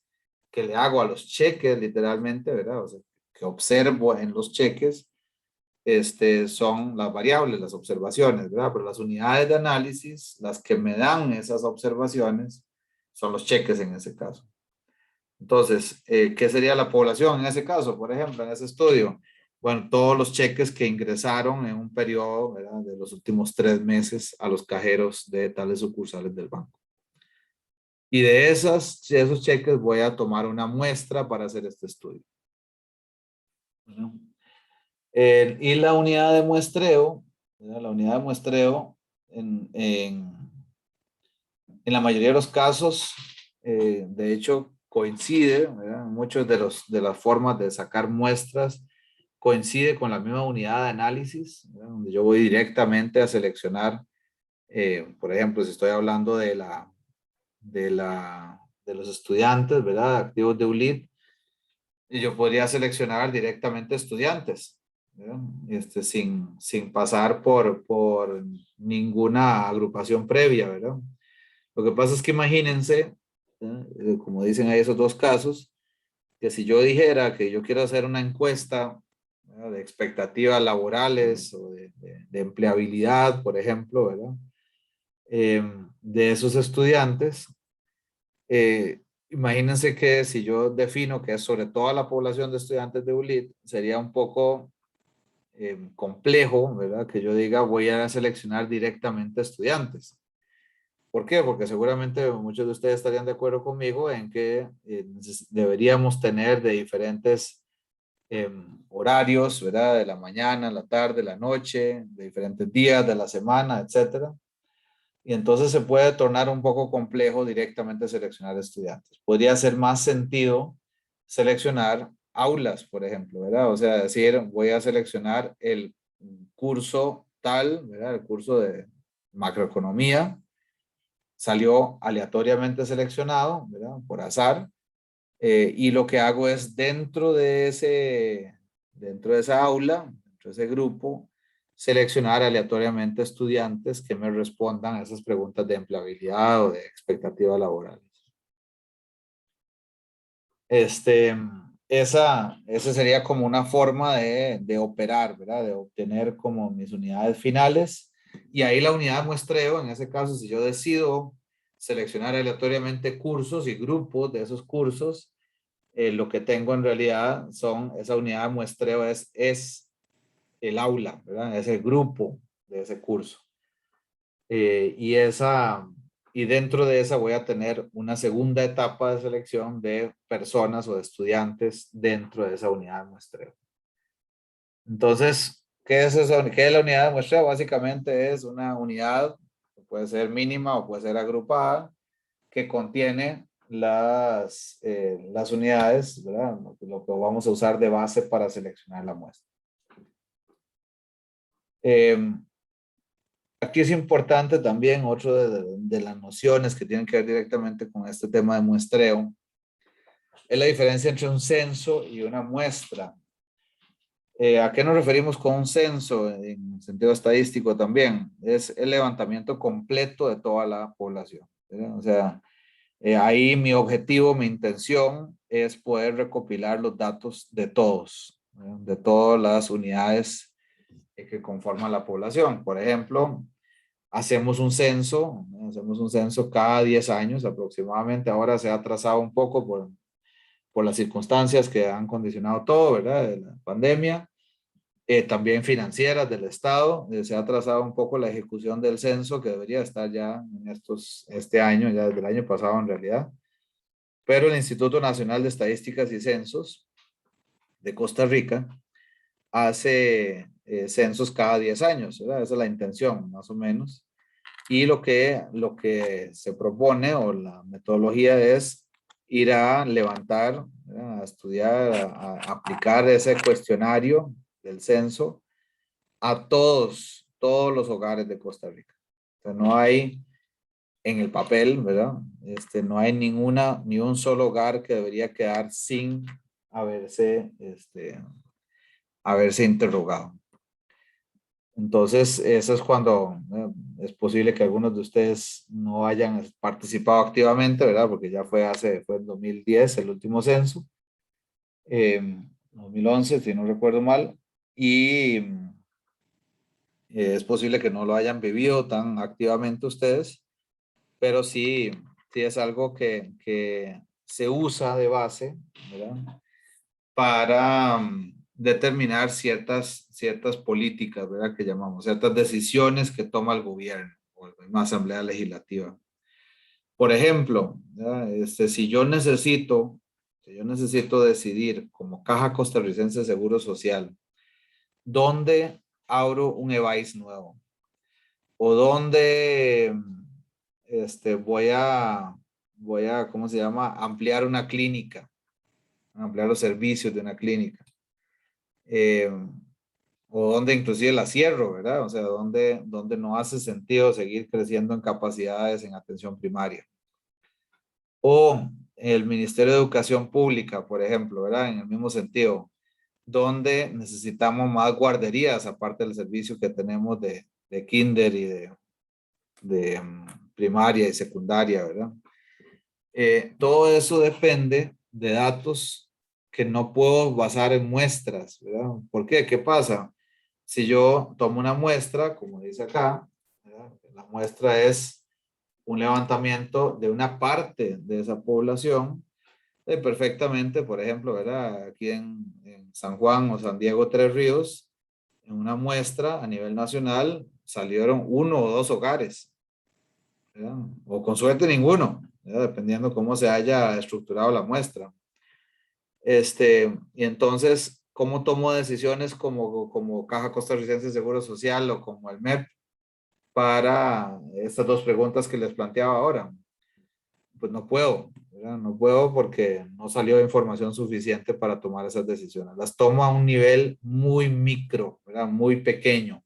que le hago a los cheques, literalmente, ¿verdad? O sea, que observo en los cheques, son las variables, las observaciones, ¿verdad? Pero las unidades de análisis, las que me dan esas observaciones, son los cheques en ese caso. Entonces, ¿qué sería la población en ese caso? Por ejemplo, en ese estudio, bueno, todos los cheques que ingresaron en un periodo, ¿verdad?, de los últimos 3 meses a los cajeros de tales sucursales del banco. Y de esos cheques voy a tomar una muestra para hacer este estudio. ¿Verdad? Y la unidad de muestreo, ¿verdad? La unidad de muestreo en la mayoría de los casos, de hecho, coincide, ¿verdad? Muchos de las formas de sacar muestras coincide con la misma unidad de análisis, ¿verdad? Donde yo voy directamente a seleccionar, por ejemplo, si estoy hablando de los estudiantes, ¿verdad? Activos de ULIT, y yo podría seleccionar directamente estudiantes, ¿verdad? Sin pasar por ninguna agrupación previa, ¿verdad? Lo que pasa es que imagínense, como dicen ahí esos dos casos, que si yo dijera que yo quiero hacer una encuesta, ¿verdad?, de expectativas laborales o de empleabilidad, por ejemplo, ¿verdad?, de esos estudiantes, imagínense que si yo defino que es sobre toda la población de estudiantes de ULIT, sería un poco complejo, ¿verdad?, que yo diga voy a seleccionar directamente estudiantes. ¿Por qué? Porque seguramente muchos de ustedes estarían de acuerdo conmigo en que deberíamos tener de diferentes horarios, ¿verdad? De la mañana, la tarde, la noche, de diferentes días de la semana, etcétera. Y entonces se puede tornar un poco complejo directamente seleccionar estudiantes. Podría hacer más sentido seleccionar aulas, por ejemplo, ¿verdad? O sea, decir, voy a seleccionar el curso tal, ¿verdad? El curso de macroeconomía, salió aleatoriamente seleccionado, ¿verdad?, por azar, y lo que hago es dentro de esa aula, dentro de ese grupo, seleccionar aleatoriamente estudiantes que me respondan a esas preguntas de empleabilidad o de expectativas laborales. Esa sería como una forma de operar, ¿verdad?, de obtener como mis unidades finales. Y ahí la unidad de muestreo, en ese caso, si yo decido seleccionar aleatoriamente cursos y grupos de esos cursos, lo que tengo en realidad esa unidad de muestreo es el aula, ¿verdad? Es el grupo de ese curso. Y dentro de esa voy a tener una segunda etapa de selección de personas o de estudiantes dentro de esa unidad de muestreo. Entonces, ¿qué es la unidad de muestreo? Básicamente es una unidad que puede ser mínima o puede ser agrupada, que contiene las unidades, ¿verdad?, lo que vamos a usar de base para seleccionar la muestra. Aquí es importante también otro de las nociones que tienen que ver directamente con este tema de muestreo, es la diferencia entre un censo y una muestra. ¿A qué nos referimos con un censo en sentido estadístico también? Es el levantamiento completo de toda la población, ¿verdad? O sea, ahí mi objetivo, mi intención es poder recopilar los datos de todos, ¿verdad?, de todas las unidades que conforman la población. Por ejemplo, hacemos un censo cada 10 años aproximadamente. Ahora se ha atrasado un poco por las circunstancias que han condicionado todo, ¿verdad?, de la pandemia. También financieras del Estado. Se ha atrasado un poco la ejecución del censo, que debería estar ya este año, ya desde el año pasado en realidad. Pero el Instituto Nacional de Estadísticas y Censos de Costa Rica hace censos cada 10 años, ¿verdad? Esa es la intención, más o menos. Y lo que se propone o la metodología es ir a levantar, ¿verdad?, a estudiar, a aplicar ese cuestionario del censo a todos los hogares de Costa Rica. O sea, no hay en el papel, ¿verdad? No hay ni un solo hogar que debería quedar sin haberse interrogado. Entonces, eso es cuando es posible que algunos de ustedes no hayan participado activamente, ¿verdad? Porque ya fue en 2010 el último censo, 2011, si no recuerdo mal, y es posible que no lo hayan vivido tan activamente ustedes, pero sí es algo que se usa de base, ¿verdad? Para determinar ciertas políticas, ¿verdad? Que llamamos, ciertas decisiones que toma el gobierno o la Asamblea Legislativa. Por ejemplo, si yo necesito decidir como Caja Costarricense de Seguro Social, ¿dónde abro un EVAIS nuevo? ¿O dónde voy a, ¿cómo se llama? Ampliar una clínica, ampliar los servicios de una clínica. O donde inclusive la cierro, ¿verdad? O sea, donde no hace sentido seguir creciendo en capacidades en atención primaria. O el Ministerio de Educación Pública, por ejemplo, ¿verdad? En el mismo sentido, donde necesitamos más guarderías, aparte del servicio que tenemos de kinder y de primaria y secundaria, ¿verdad? Todo eso depende de datos que no puedo basar en muestras, ¿verdad? ¿Por qué? ¿Qué pasa? Si yo tomo una muestra, como dice acá, ¿verdad? La muestra es un levantamiento de una parte de esa población, perfectamente, por ejemplo, ¿verdad? Aquí en San Juan o San Diego, Tres Ríos, en una muestra a nivel nacional salieron 1 o 2 hogares, ¿verdad? O con suerte ninguno, ¿verdad? Dependiendo cómo se haya estructurado la muestra. Y entonces, ¿cómo tomo decisiones como Caja Costarricense de Seguro Social o como el MEP para estas 2 preguntas que les planteaba ahora? Pues no puedo, ¿verdad? No puedo porque no salió información suficiente para tomar esas decisiones. Las tomo a un nivel muy micro, ¿verdad? Muy pequeño,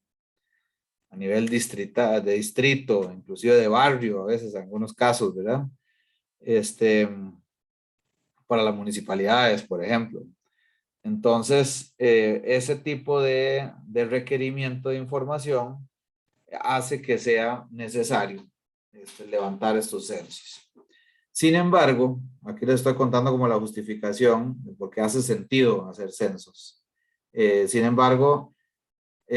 a nivel de distrito, inclusive de barrio, a veces, en algunos casos, ¿verdad? Para las municipalidades, por ejemplo. Entonces, ese tipo de requerimiento de información hace que sea necesario levantar estos censos. Sin embargo, aquí les estoy contando como la justificación de por qué hace sentido hacer censos. Sin embargo,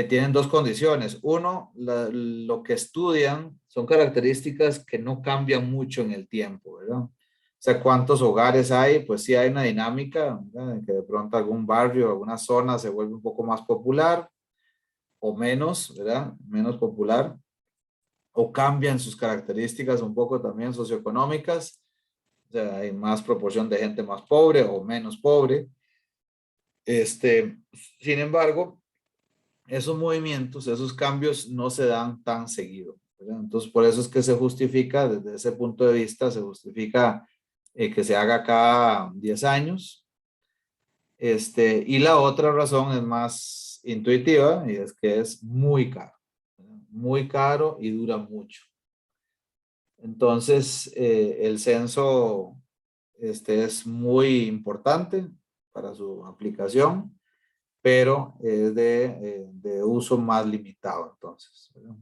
tienen 2 condiciones. Uno, lo que estudian son características que no cambian mucho en el tiempo, ¿verdad? O sea, ¿cuántos hogares hay? Pues sí hay una dinámica, ¿verdad? En que de pronto algún barrio, alguna zona se vuelve un poco más popular o menos, ¿verdad? Menos popular. O cambian sus características un poco también socioeconómicas. O sea, hay más proporción de gente más pobre o menos pobre. Sin embargo, esos movimientos, esos cambios no se dan tan seguido, ¿verdad? Entonces, por eso es que se justifica, desde ese punto de vista, se justifica que se haga cada 10 años. Y la otra razón es más intuitiva y es que es muy caro, ¿verdad? Muy caro y dura mucho. Entonces, el censo es muy importante para su aplicación, pero es de uso más limitado, entonces, ¿verdad?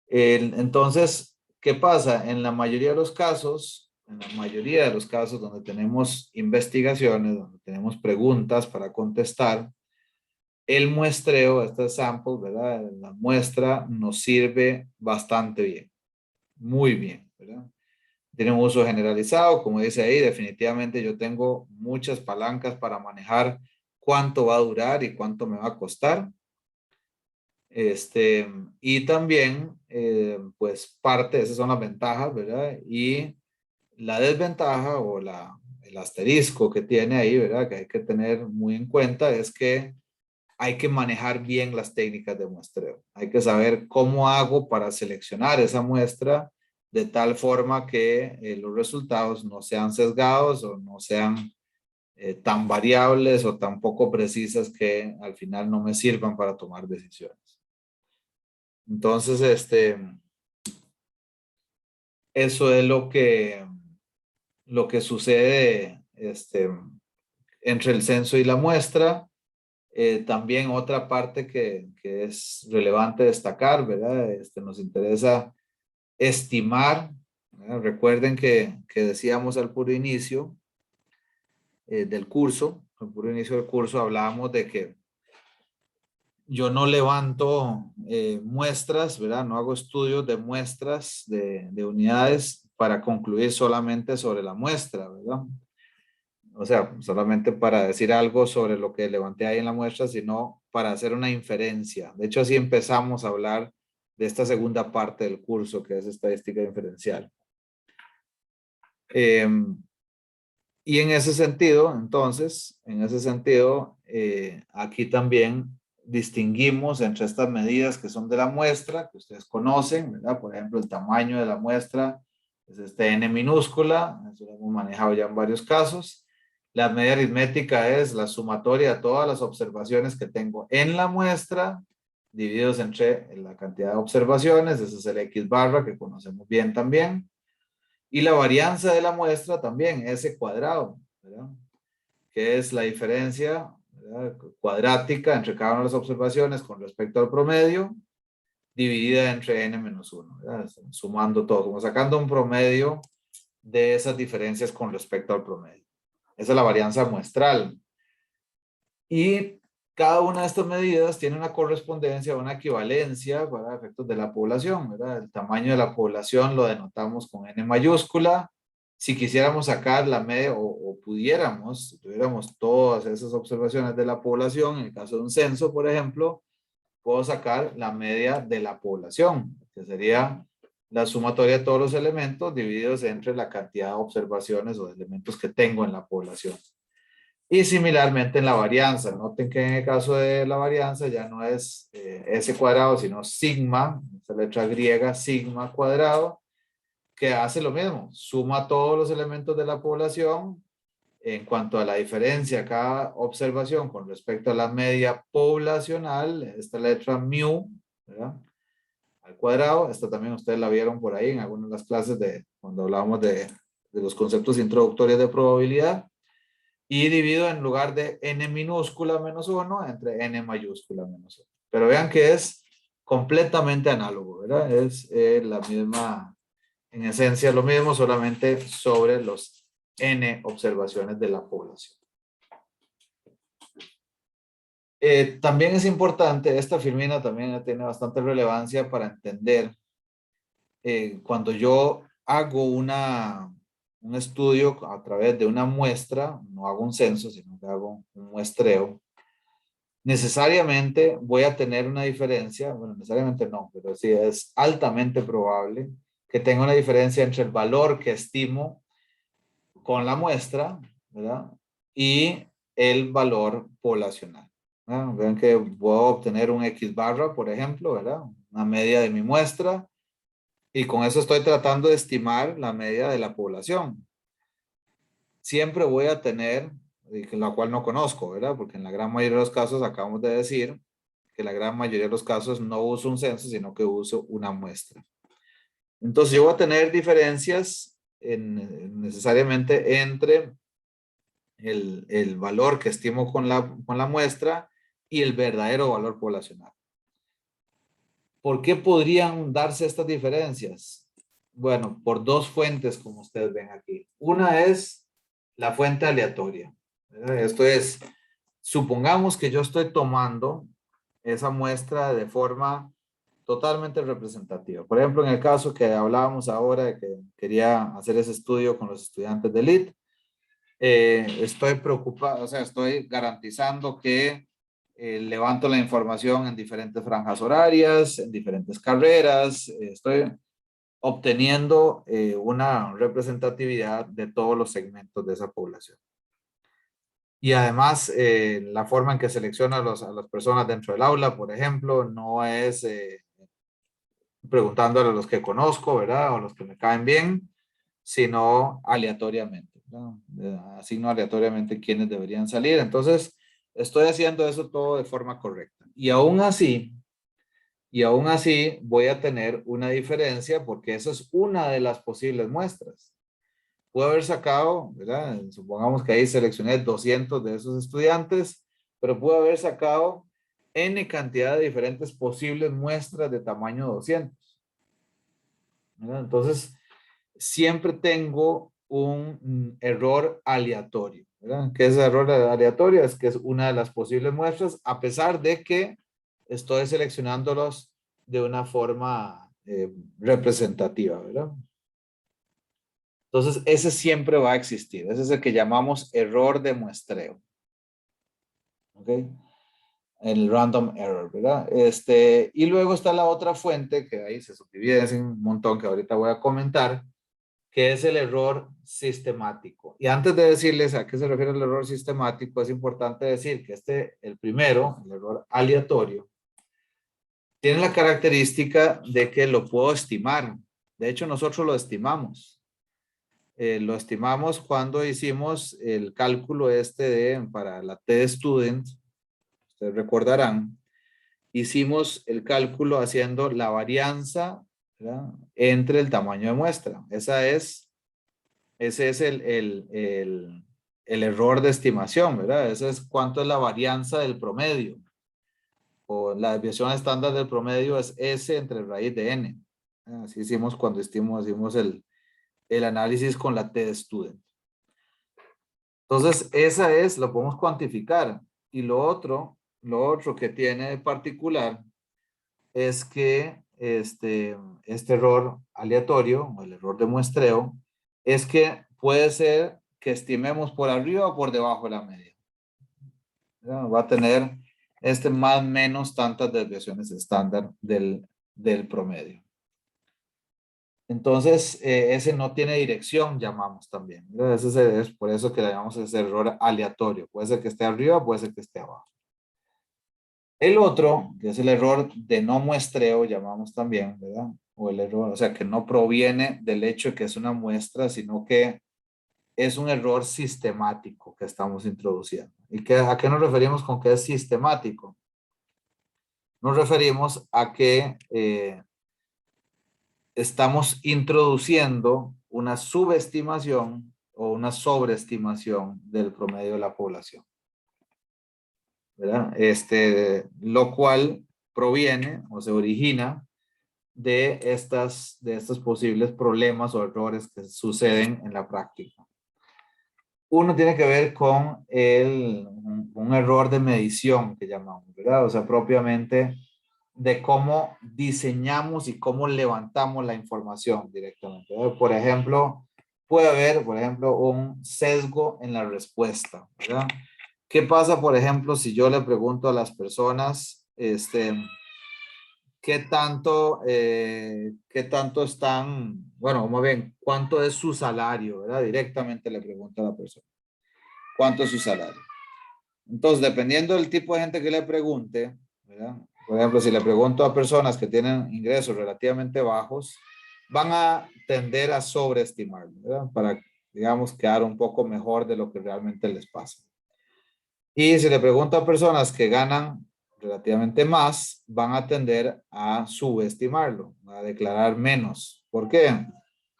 Entonces, ¿qué pasa? En la mayoría de los casos, donde tenemos investigaciones, donde tenemos preguntas para contestar, el muestreo, este sample, ¿verdad? La muestra nos sirve bastante bien, muy bien, ¿verdad? Tiene un uso generalizado, como dice ahí, definitivamente yo tengo muchas palancas para manejar cuánto va a durar y cuánto me va a costar. Y también, pues esas son las ventajas, ¿verdad? Y la desventaja o el asterisco que tiene ahí, ¿verdad? Que hay que tener muy en cuenta es que hay que manejar bien las técnicas de muestreo. Hay que saber cómo hago para seleccionar esa muestra de tal forma que los resultados no sean sesgados o no sean tan variables o tan poco precisas que al final no me sirvan para tomar decisiones. Entonces, eso es lo que sucede entre el censo y la muestra. También otra parte que es relevante destacar, ¿verdad? Nos interesa estimar, ¿verdad? Recuerden que decíamos al puro inicio del curso, al puro inicio del curso hablábamos de que yo no levanto muestras, ¿verdad? No hago estudios de muestras de unidades para concluir solamente sobre la muestra, ¿verdad? O sea, solamente para decir algo sobre lo que levanté ahí en la muestra, sino para hacer una inferencia. De hecho, así empezamos a hablar de esta segunda parte del curso, que es estadística diferencial. Y en ese sentido, entonces, aquí también distinguimos entre estas medidas que son de la muestra, que ustedes conocen, ¿verdad? Por ejemplo, el tamaño de la muestra es n minúscula, eso lo hemos manejado ya en varios casos. La medida aritmética es la sumatoria de todas las observaciones que tengo en la muestra, divididos entre la cantidad de observaciones, ese es el X barra que conocemos bien también. Y la varianza de la muestra también, S cuadrado, ¿verdad? Que es la diferencia, ¿verdad?, cuadrática entre cada una de las observaciones con respecto al promedio, dividida entre n-1, ¿verdad? Sumando todo, como sacando un promedio de esas diferencias con respecto al promedio. Esa es la varianza muestral. Y cada una de estas medidas tiene una correspondencia, una equivalencia para efectos de la población, ¿verdad? El tamaño de la población lo denotamos con N mayúscula. Si quisiéramos sacar la media o pudiéramos, si tuviéramos todas esas observaciones de la población, en el caso de un censo, por ejemplo, puedo sacar la media de la población, que sería la sumatoria de todos los elementos divididos entre la cantidad de observaciones o de elementos que tengo en la población. Y similarmente en la varianza, noten que en el caso de la varianza ya no es S cuadrado, sino sigma, esta letra griega, sigma cuadrado, que hace lo mismo, suma todos los elementos de la población en cuanto a la diferencia cada observación con respecto a la media poblacional, esta letra mu, ¿verdad?, al cuadrado. Esta también ustedes la vieron por ahí en algunas de las clases de cuando hablábamos de los conceptos introductorios de probabilidad, y dividido en lugar de n minúscula menos 1 entre n mayúscula menos 1. Pero vean que es completamente análogo, ¿verdad? Es la misma, en esencia lo mismo, solamente sobre los n observaciones de la población. También es importante, esta filmina también tiene bastante relevancia para entender cuando yo hago un estudio a través de una muestra, no hago un censo, sino que hago un muestreo, necesariamente voy a tener una diferencia, bueno, necesariamente no, pero sí es altamente probable que tenga una diferencia entre el valor que estimo con la muestra, ¿verdad?, y el valor poblacional. Vean que voy a obtener un X barra, por ejemplo, ¿verdad?, una media de mi muestra, y con eso estoy tratando de estimar la media de la población. Siempre voy a tener, la cual no conozco, ¿verdad?, porque en la gran mayoría de los casos acabamos de decir que la gran mayoría de los casos no uso un censo, sino que uso una muestra. Entonces yo voy a tener diferencias necesariamente entre el valor que estimo con la muestra y el verdadero valor poblacional. ¿Por qué podrían darse estas diferencias? Bueno, por dos fuentes, como ustedes ven aquí. Una es la fuente aleatoria, ¿verdad? Esto es, supongamos que yo estoy tomando esa muestra de forma totalmente representativa. Por ejemplo, en el caso que hablábamos ahora de que quería hacer ese estudio con los estudiantes de LIT, estoy preocupado, o sea, estoy garantizando que levanto la información en diferentes franjas horarias, en diferentes carreras, estoy obteniendo una representatividad de todos los segmentos de esa población. Y además, la forma en que selecciona a las personas dentro del aula, por ejemplo, no es preguntándole a los que conozco, ¿verdad?, o los que me caen bien, sino aleatoriamente. ¿no? Asigno aleatoriamente quiénes deberían salir. Entonces, estoy haciendo eso todo de forma correcta. Y aún así voy a tener una diferencia porque esa es una de las posibles muestras. Puedo haber sacado, ¿verdad? Supongamos que ahí seleccioné 200 de esos estudiantes, pero puedo haber sacado N cantidad de diferentes posibles muestras de tamaño 200. ¿Verdad? Entonces, siempre tengo un error aleatorio. ¿Verdad? ¿Qué es error aleatorio? Es que es una de las posibles muestras, a pesar de que estoy seleccionándolos de una forma representativa, ¿verdad? Entonces, ese siempre va a existir. Ese es el que llamamos error de muestreo. ¿Ok? El random error, ¿verdad? Y luego está la otra fuente, que ahí se subdivide en un montón que ahorita voy a comentar, que es el error sistemático. Y antes de decirles a qué se refiere el error sistemático, es importante decir que el primero, el error aleatorio, tiene la característica de que lo puedo estimar. De hecho, nosotros lo estimamos. Lo estimamos cuando hicimos el cálculo para la T-Student. Ustedes recordarán. Hicimos el cálculo haciendo la varianza, ¿verdad?, entre el tamaño de muestra. Ese es el error de estimación, ¿verdad? Ese es cuánto es la varianza del promedio. O la desviación estándar del promedio es S entre raíz de N. Así hicimos cuando hicimos el análisis con la T-Student. Entonces, lo podemos cuantificar. Y lo otro que tiene de particular es que este error aleatorio, o el error de muestreo, es que puede ser que estimemos por arriba o por debajo de la media. Va a tener más o menos tantas desviaciones estándar del promedio. Entonces, ese no tiene dirección, llamamos también. Ese es por eso que le llamamos ese error aleatorio. Puede ser que esté arriba, puede ser que esté abajo. El otro, que es el error de no muestreo, llamamos también, ¿verdad? O el error, o sea, que no proviene del hecho de que es una muestra, sino que es un error sistemático que estamos introduciendo. ¿Y a qué nos referimos con que es sistemático? Nos referimos a que estamos introduciendo una subestimación o una sobreestimación del promedio de la población, ¿verdad? Lo cual proviene o se origina de estos posibles problemas o errores que suceden en la práctica. Uno tiene que ver con un error de medición que llamamos, ¿verdad? O sea, propiamente de cómo diseñamos y cómo levantamos la información directamente. Por ejemplo, puede haber, un sesgo en la respuesta, ¿verdad? ¿Qué pasa, por ejemplo, si yo le pregunto a las personas, qué tanto están, bueno, más bien, cuánto es su salario, ¿verdad? Directamente le pregunto a la persona, ¿cuánto es su salario? Entonces, dependiendo del tipo de gente que le pregunte, ¿verdad? Por ejemplo, si le pregunto a personas que tienen ingresos relativamente bajos, van a tender a sobreestimar, ¿verdad? Para, digamos, quedar un poco mejor de lo que realmente les pasa. Y si le pregunto a personas que ganan relativamente más, van a tender a subestimarlo, a declarar menos. ¿Por qué?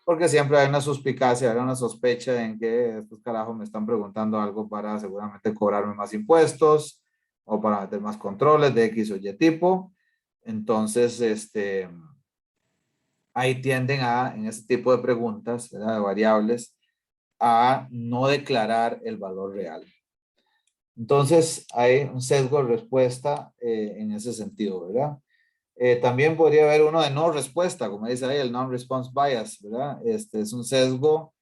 Porque siempre hay una suspicacia, hay una sospecha en que estos carajos me están preguntando algo para seguramente cobrarme más impuestos o para meter más controles de X o Y tipo. Entonces, ahí tienden en ese tipo de preguntas, ¿verdad?, de variables, a no declarar el valor real. Entonces, hay un sesgo de respuesta en ese sentido, ¿verdad? También podría haber uno de no respuesta, como dice ahí, el non-response bias, ¿verdad? Es un sesgo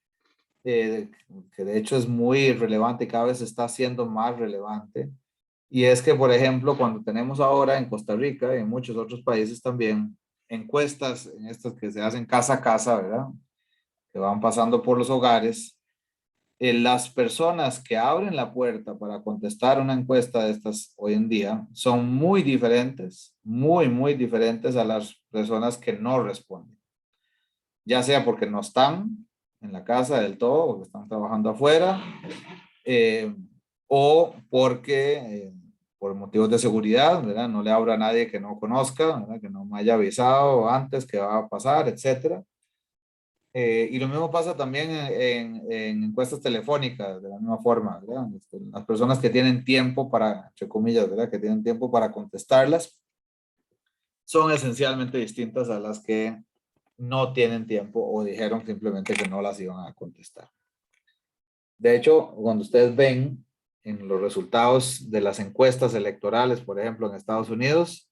que de hecho es muy relevante y cada vez está siendo más relevante. Y es que, por ejemplo, cuando tenemos ahora en Costa Rica y en muchos otros países también, encuestas en estas que se hacen casa a casa, ¿verdad?, que van pasando por los hogares, las personas que abren la puerta para contestar una encuesta de estas hoy en día son muy diferentes, muy diferentes a las personas que no responden. Ya sea porque no están, en la casa del todo, porque están trabajando afuera, o porque por motivos de seguridad, ¿verdad? No le abro a nadie que no conozca, ¿verdad? Que no me haya avisado antes que va a pasar, etcétera. Y lo mismo pasa también en encuestas telefónicas, de la misma forma, ¿verdad? Las personas que tienen tiempo para, entre comillas, ¿verdad? Que tienen tiempo para contestarlas, son esencialmente distintas a las que no tienen tiempo o dijeron simplemente que no las iban a contestar. De hecho, cuando ustedes ven en los resultados de las encuestas electorales, por ejemplo, en Estados Unidos,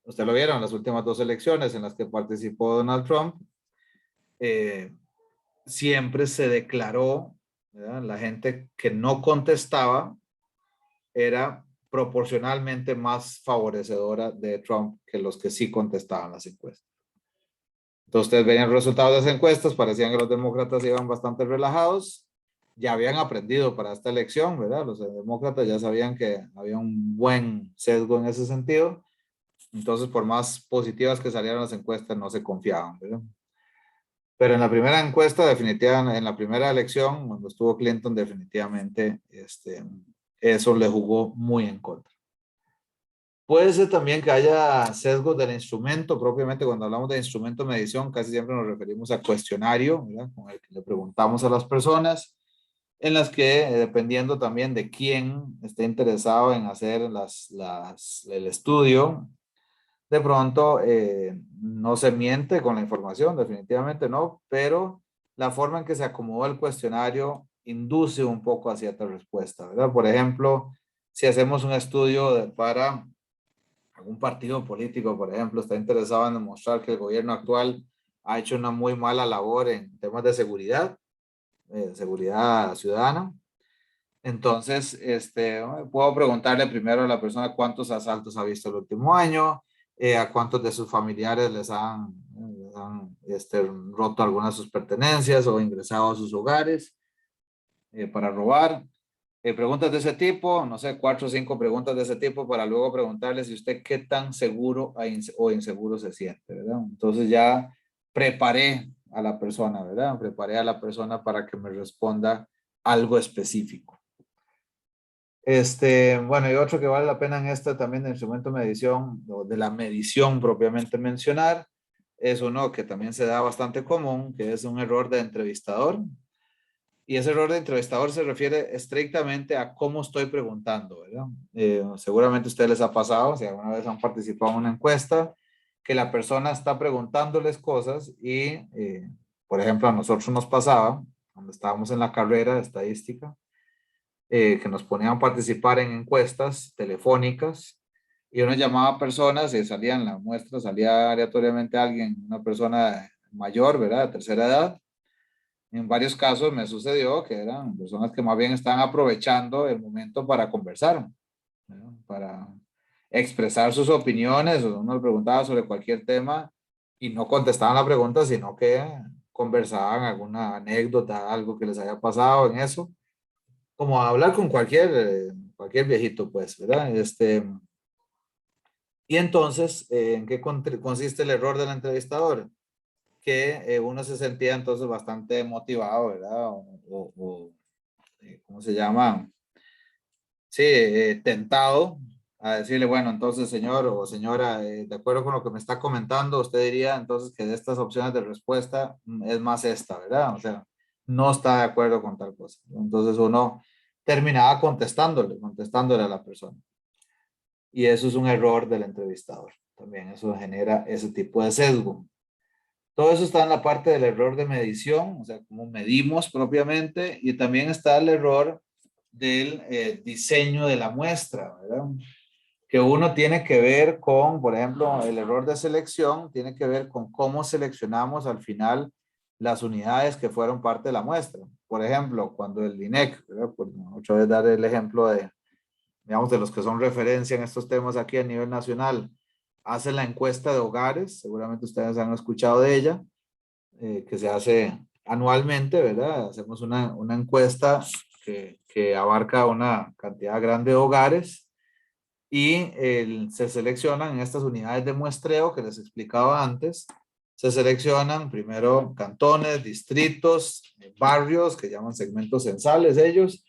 ustedes lo vieron en las últimas 2 elecciones en las que participó Donald Trump, siempre se declaró, ¿verdad? La gente que no contestaba era proporcionalmente más favorecedora de Trump que los que sí contestaban las encuestas. Entonces ustedes veían los resultados de las encuestas, parecían que los demócratas iban bastante relajados, ya habían aprendido para esta elección, ¿verdad? Los demócratas ya sabían que había un buen sesgo en ese sentido, entonces por más positivas que salieran las encuestas no se confiaban, ¿verdad? Pero en la primera encuesta, definitivamente, en la primera elección, cuando estuvo Clinton, definitivamente eso le jugó muy en contra. Puede ser también que haya sesgos del instrumento, propiamente cuando hablamos de instrumento de medición, casi siempre nos referimos a cuestionario, ¿verdad? Con el que le preguntamos a las personas, en las que, dependiendo también de quién esté interesado en hacer el estudio, de pronto no se miente con la información, definitivamente no, pero la forma en que se acomodó el cuestionario induce un poco a cierta respuesta, ¿verdad? Por ejemplo, si hacemos un estudio para algún partido político, por ejemplo, está interesado en demostrar que el gobierno actual ha hecho una muy mala labor en temas de seguridad ciudadana, entonces puedo preguntarle primero a la persona cuántos asaltos ha visto el último año, a cuántos de sus familiares les han roto algunas de sus pertenencias o ingresado a sus hogares para robar. Preguntas de ese tipo, no sé, 4 o 5 preguntas de ese tipo para luego preguntarle si usted qué tan seguro o inseguro se siente, ¿verdad? Entonces ya preparé a la persona, ¿verdad? Preparé a la persona para que me responda algo específico. Bueno, y otro que vale la pena en también del instrumento de medición, o de la medición propiamente mencionar, es uno que también se da bastante común, que es un error de entrevistador. Y ese error de entrevistador se refiere estrictamente a cómo estoy preguntando, ¿verdad? Seguramente a ustedes les ha pasado, si alguna vez han participado en una encuesta, que la persona está preguntándoles cosas y, por ejemplo, a nosotros nos pasaba, cuando estábamos en la carrera de estadística, que nos ponían a participar en encuestas telefónicas y uno llamaba a personas y salían la muestra, salía aleatoriamente alguien, una persona mayor, ¿verdad? De tercera edad. En varios casos me sucedió que eran personas que más bien estaban aprovechando el momento para conversar, ¿verdad? Para expresar sus opiniones, o uno le preguntaba sobre cualquier tema y no contestaban la pregunta, sino que conversaban alguna anécdota, algo que les haya pasado en eso, como hablar con cualquier viejito, pues, ¿verdad? Y entonces, ¿en qué consiste el error del entrevistador? Que uno se sentía entonces bastante motivado, ¿verdad? ¿Cómo se llama? Sí, tentado a decirle, bueno, entonces señor o señora, de acuerdo con lo que me está comentando, usted diría entonces que de estas opciones de respuesta es más esta, ¿verdad? O sea, no está de acuerdo con tal cosa. Entonces uno terminaba contestándole a la persona. Y eso es un error del entrevistador. También eso genera ese tipo de sesgo. Todo eso está en la parte del error de medición, o sea, cómo medimos propiamente, y también está el error del diseño de la muestra, ¿verdad? Que uno tiene que ver con, por ejemplo, el error de selección tiene que ver con cómo seleccionamos al final las unidades que fueron parte de la muestra. Por ejemplo, cuando el INEC, ¿verdad? Por otra vez dar el ejemplo de, digamos, de los que son referencia en estos temas aquí a nivel nacional, hace la encuesta de hogares, seguramente ustedes han escuchado de ella, que se hace anualmente, ¿verdad? Hacemos una encuesta que abarca una cantidad grande de hogares y se seleccionan estas unidades de muestreo que les explicaba antes, se seleccionan primero cantones, distritos, barrios, que llaman segmentos censales ellos,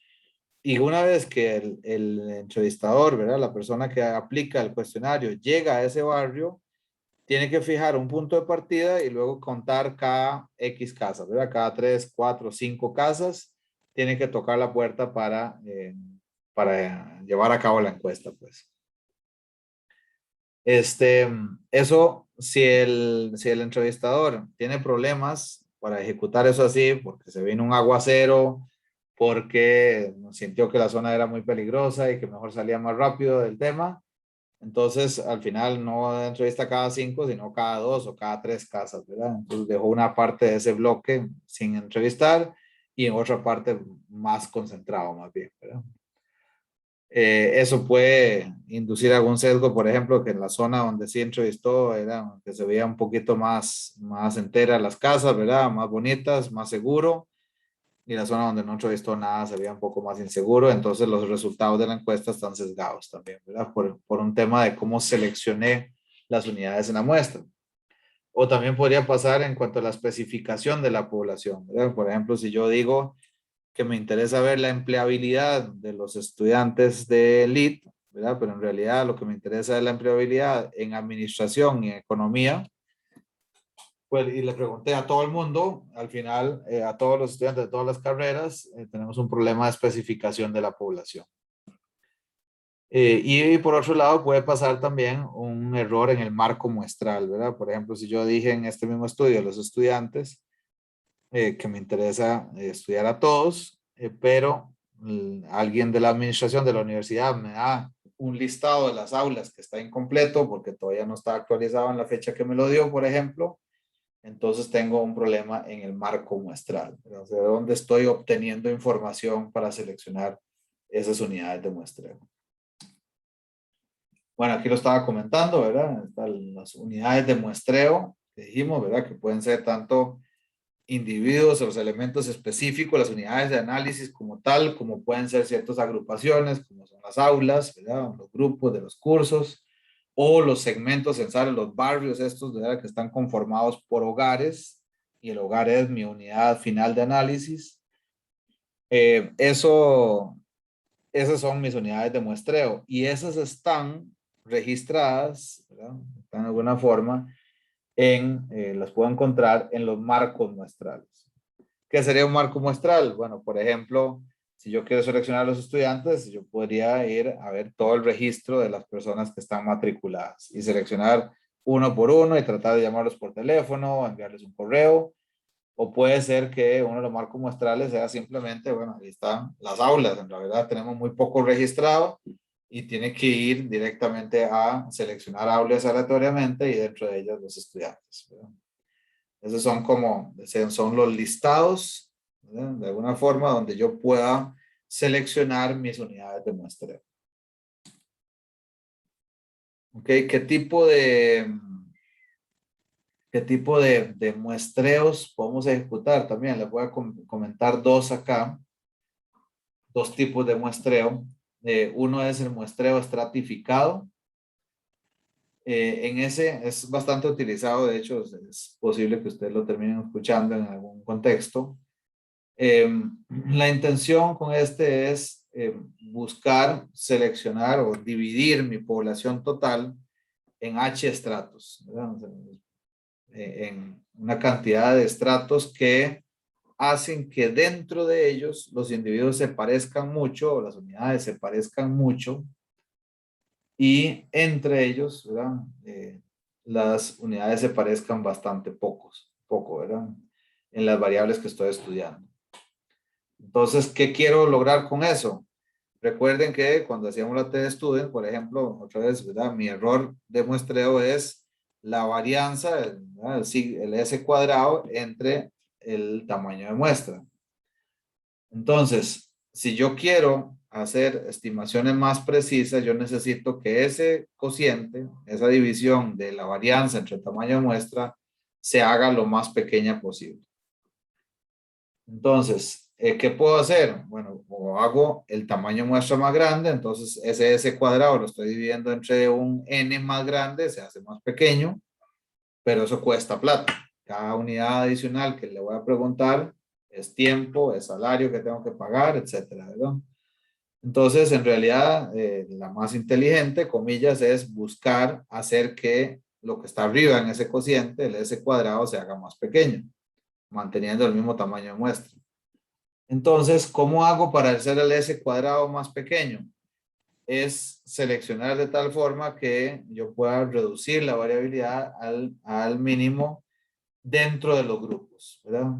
y una vez que el entrevistador, ¿verdad? La persona que aplica el cuestionario llega a ese barrio, tiene que fijar un punto de partida y luego contar cada X casas, ¿verdad? Cada 3, 4, 5 casas, tiene que tocar la puerta para llevar a cabo la encuesta, pues. Eso, si el entrevistador tiene problemas para ejecutar eso así, porque se vino un aguacero, porque sintió que la zona era muy peligrosa y que mejor salía más rápido del tema, entonces al final no entrevista cada 5, sino cada 2 o cada 3 casas, ¿verdad? Entonces dejó una parte de ese bloque sin entrevistar y en otra parte más concentrado, más bien, ¿verdad? Eso puede inducir algún sesgo, por ejemplo, que en la zona donde sí entrevistó era que se veía un poquito más enteras las casas, ¿verdad? Más bonitas, más seguro. Y la zona donde no entrevistó nada se veía un poco más inseguro. Entonces los resultados de la encuesta están sesgados también, ¿verdad? Por un tema de cómo seleccioné las unidades en la muestra. O también podría pasar en cuanto a la especificación de la población, ¿verdad? Por ejemplo, si yo digo que me interesa ver la empleabilidad de los estudiantes de LEED, ¿verdad? Pero en realidad lo que me interesa es la empleabilidad en administración y economía. Pues, y le pregunté a todo el mundo, al final, a todos los estudiantes de todas las carreras, tenemos un problema de especificación de la población. Y por otro lado, puede pasar también un error en el marco muestral, ¿verdad? Por ejemplo, si yo dije en este mismo estudio, los estudiantes, que me interesa estudiar a todos, pero alguien de la administración de la universidad me da un listado de las aulas que está incompleto porque todavía no está actualizado en la fecha que me lo dio, por ejemplo, entonces tengo un problema en el marco muestral, ¿verdad? O sea, ¿de dónde estoy obteniendo información para seleccionar esas unidades de muestreo? Bueno, aquí lo estaba comentando, ¿verdad? Están las unidades de muestreo que dijimos, ¿verdad? Que pueden ser tanto individuos o los elementos específicos, las unidades de análisis como tal, como pueden ser ciertas agrupaciones, como son las aulas, ¿verdad? Los grupos de los cursos, o los segmentos censales, los barrios estos, ¿verdad? Que están conformados por hogares, y el hogar es mi unidad final de análisis. Esas son mis unidades de muestreo, y esas están registradas, ¿verdad? Están de alguna forma las puedo encontrar en los marcos muestrales. ¿Qué sería un marco muestral? Bueno, por ejemplo, si yo quiero seleccionar a los estudiantes, yo podría ir a ver todo el registro de las personas que están matriculadas y seleccionar uno por uno y tratar de llamarlos por teléfono, enviarles un correo. O puede ser que uno de los marcos muestrales sea simplemente, bueno, ahí están las aulas. En realidad tenemos muy poco registrado y tiene que ir directamente a seleccionar aulas aleatoriamente y dentro de ellas los estudiantes, ¿verdad? Esos son los listados, ¿verdad? De alguna forma donde yo pueda seleccionar mis unidades de muestreo. Ok, ¿qué tipo de muestreos podemos ejecutar? También les voy a comentar dos acá, dos tipos de muestreo. Uno es el muestreo estratificado. En ese es bastante utilizado, de hecho es posible que ustedes lo terminen escuchando en algún contexto. La intención con este es buscar, seleccionar o dividir mi población total en H estratos, ¿verdad? O sea, en una cantidad de estratos que hacen que dentro de ellos los individuos se parezcan mucho o las unidades se parezcan mucho, y entre ellos, ¿verdad? Las unidades se parezcan bastante poco, ¿verdad? En las variables que estoy estudiando. Entonces, ¿qué quiero lograr con eso? Recuerden que cuando hacíamos la T-Student, por ejemplo, otra vez, ¿verdad? Mi error de muestreo es la varianza, el S cuadrado entre el tamaño de muestra. Entonces, si yo quiero hacer estimaciones más precisas, yo necesito que ese cociente, esa división de la varianza entre el tamaño de muestra, se haga lo más pequeña posible. Entonces, ¿qué puedo hacer? Bueno, o hago el tamaño de muestra más grande, entonces ese S cuadrado lo estoy dividiendo entre un N más grande, se hace más pequeño. pero eso cuesta plata. Cada unidad adicional que le voy a preguntar es tiempo, es salario que tengo que pagar, etcétera, ¿verdad? Entonces, en realidad, la más inteligente, comillas, es buscar hacer que lo que está arriba en ese cociente, el S cuadrado, se haga más pequeño, manteniendo el mismo tamaño de muestra. Entonces, ¿cómo hago para hacer el S cuadrado más pequeño? Es seleccionar de tal forma que yo pueda reducir la variabilidad al mínimo dentro de los grupos, ¿verdad?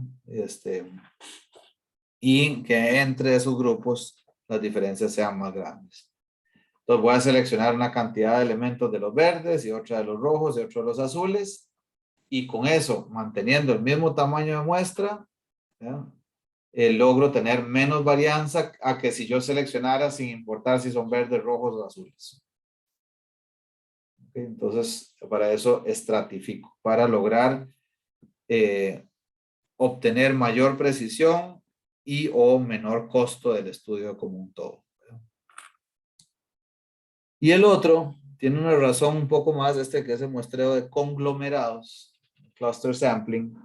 Y que entre esos grupos las diferencias sean más grandes. Entonces voy a seleccionar una cantidad de elementos de los verdes y otra de los rojos y otro de los azules. Y con eso, manteniendo el mismo tamaño de muestra, logro tener menos varianza a que si yo seleccionara sin importar si son verdes, rojos o azules. Entonces, para eso estratifico, para lograr obtener mayor precisión y o menor costo del estudio como un todo. Y el otro tiene una razón un poco más, que es el muestreo de conglomerados, cluster sampling,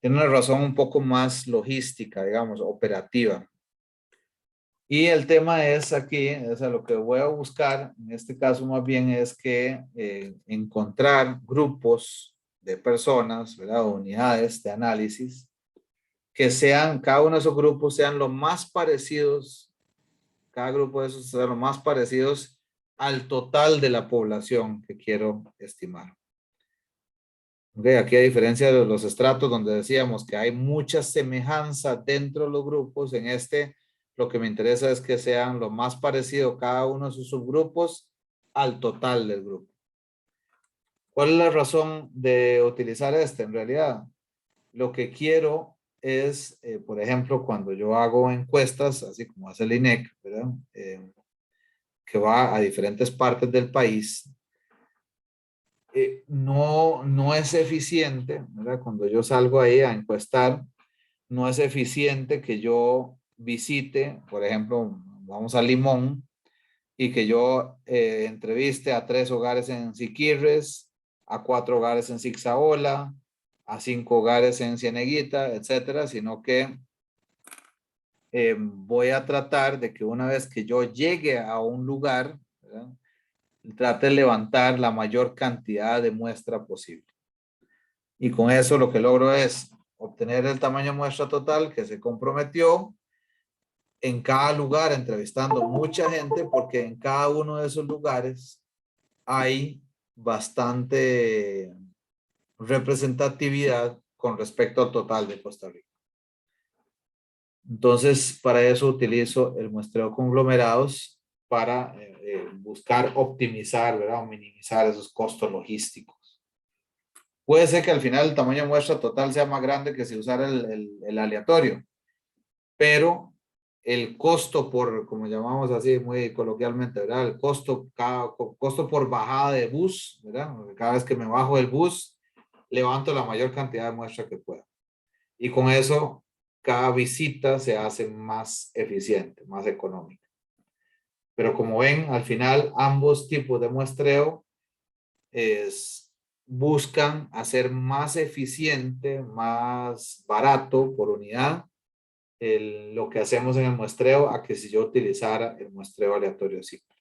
tiene una razón un poco más logística, digamos, operativa. Y el tema es aquí, o sea, lo que voy a buscar, en este caso más bien es que encontrar grupos de personas, ¿verdad? Unidades de análisis, que sean, cada uno de esos grupos sean lo más parecidos, cada grupo de esos sean lo más parecidos al total de la población que quiero estimar. Okay, aquí a diferencia de los estratos donde decíamos que hay mucha semejanza dentro de los grupos, en lo que me interesa es que sean lo más parecido cada uno de sus subgrupos al total del grupo. ¿Cuál es la razón de utilizar En realidad, lo que quiero es, por ejemplo, cuando yo hago encuestas, así como hace el INEC, ¿verdad? Que va a diferentes partes del país, no es eficiente, ¿verdad? Cuando yo salgo ahí a encuestar, no es eficiente que yo visite, por ejemplo, vamos a Limón, y que yo entreviste a 3 hogares en Siquirres, a 4 hogares en Zigzaola, a 5 hogares en Cieneguita, etcétera, sino que voy a tratar de que una vez que yo llegue a un lugar, ¿verdad? Trate de levantar la mayor cantidad de muestra posible. Y con eso lo que logro es obtener el tamaño de muestra total que se comprometió en cada lugar, entrevistando mucha gente, porque en cada uno de esos lugares hay bastante representatividad con respecto al total de Costa Rica. Entonces, para eso utilizo el muestreo conglomerados para buscar optimizar, ¿verdad? O minimizar esos costos logísticos. Puede ser que al final el tamaño de muestra total sea más grande que si usara el aleatorio, pero el costo por, como llamamos así muy coloquialmente, ¿verdad? El costo por bajada de bus, ¿verdad? Cada vez que me bajo del bus, levanto la mayor cantidad de muestra que pueda. Y con eso, cada visita se hace más eficiente, más económica. Pero como ven, al final, ambos tipos de muestreo buscan hacer más eficiente, más barato por unidad lo que hacemos en el muestreo a que si yo utilizara el muestreo aleatorio simple.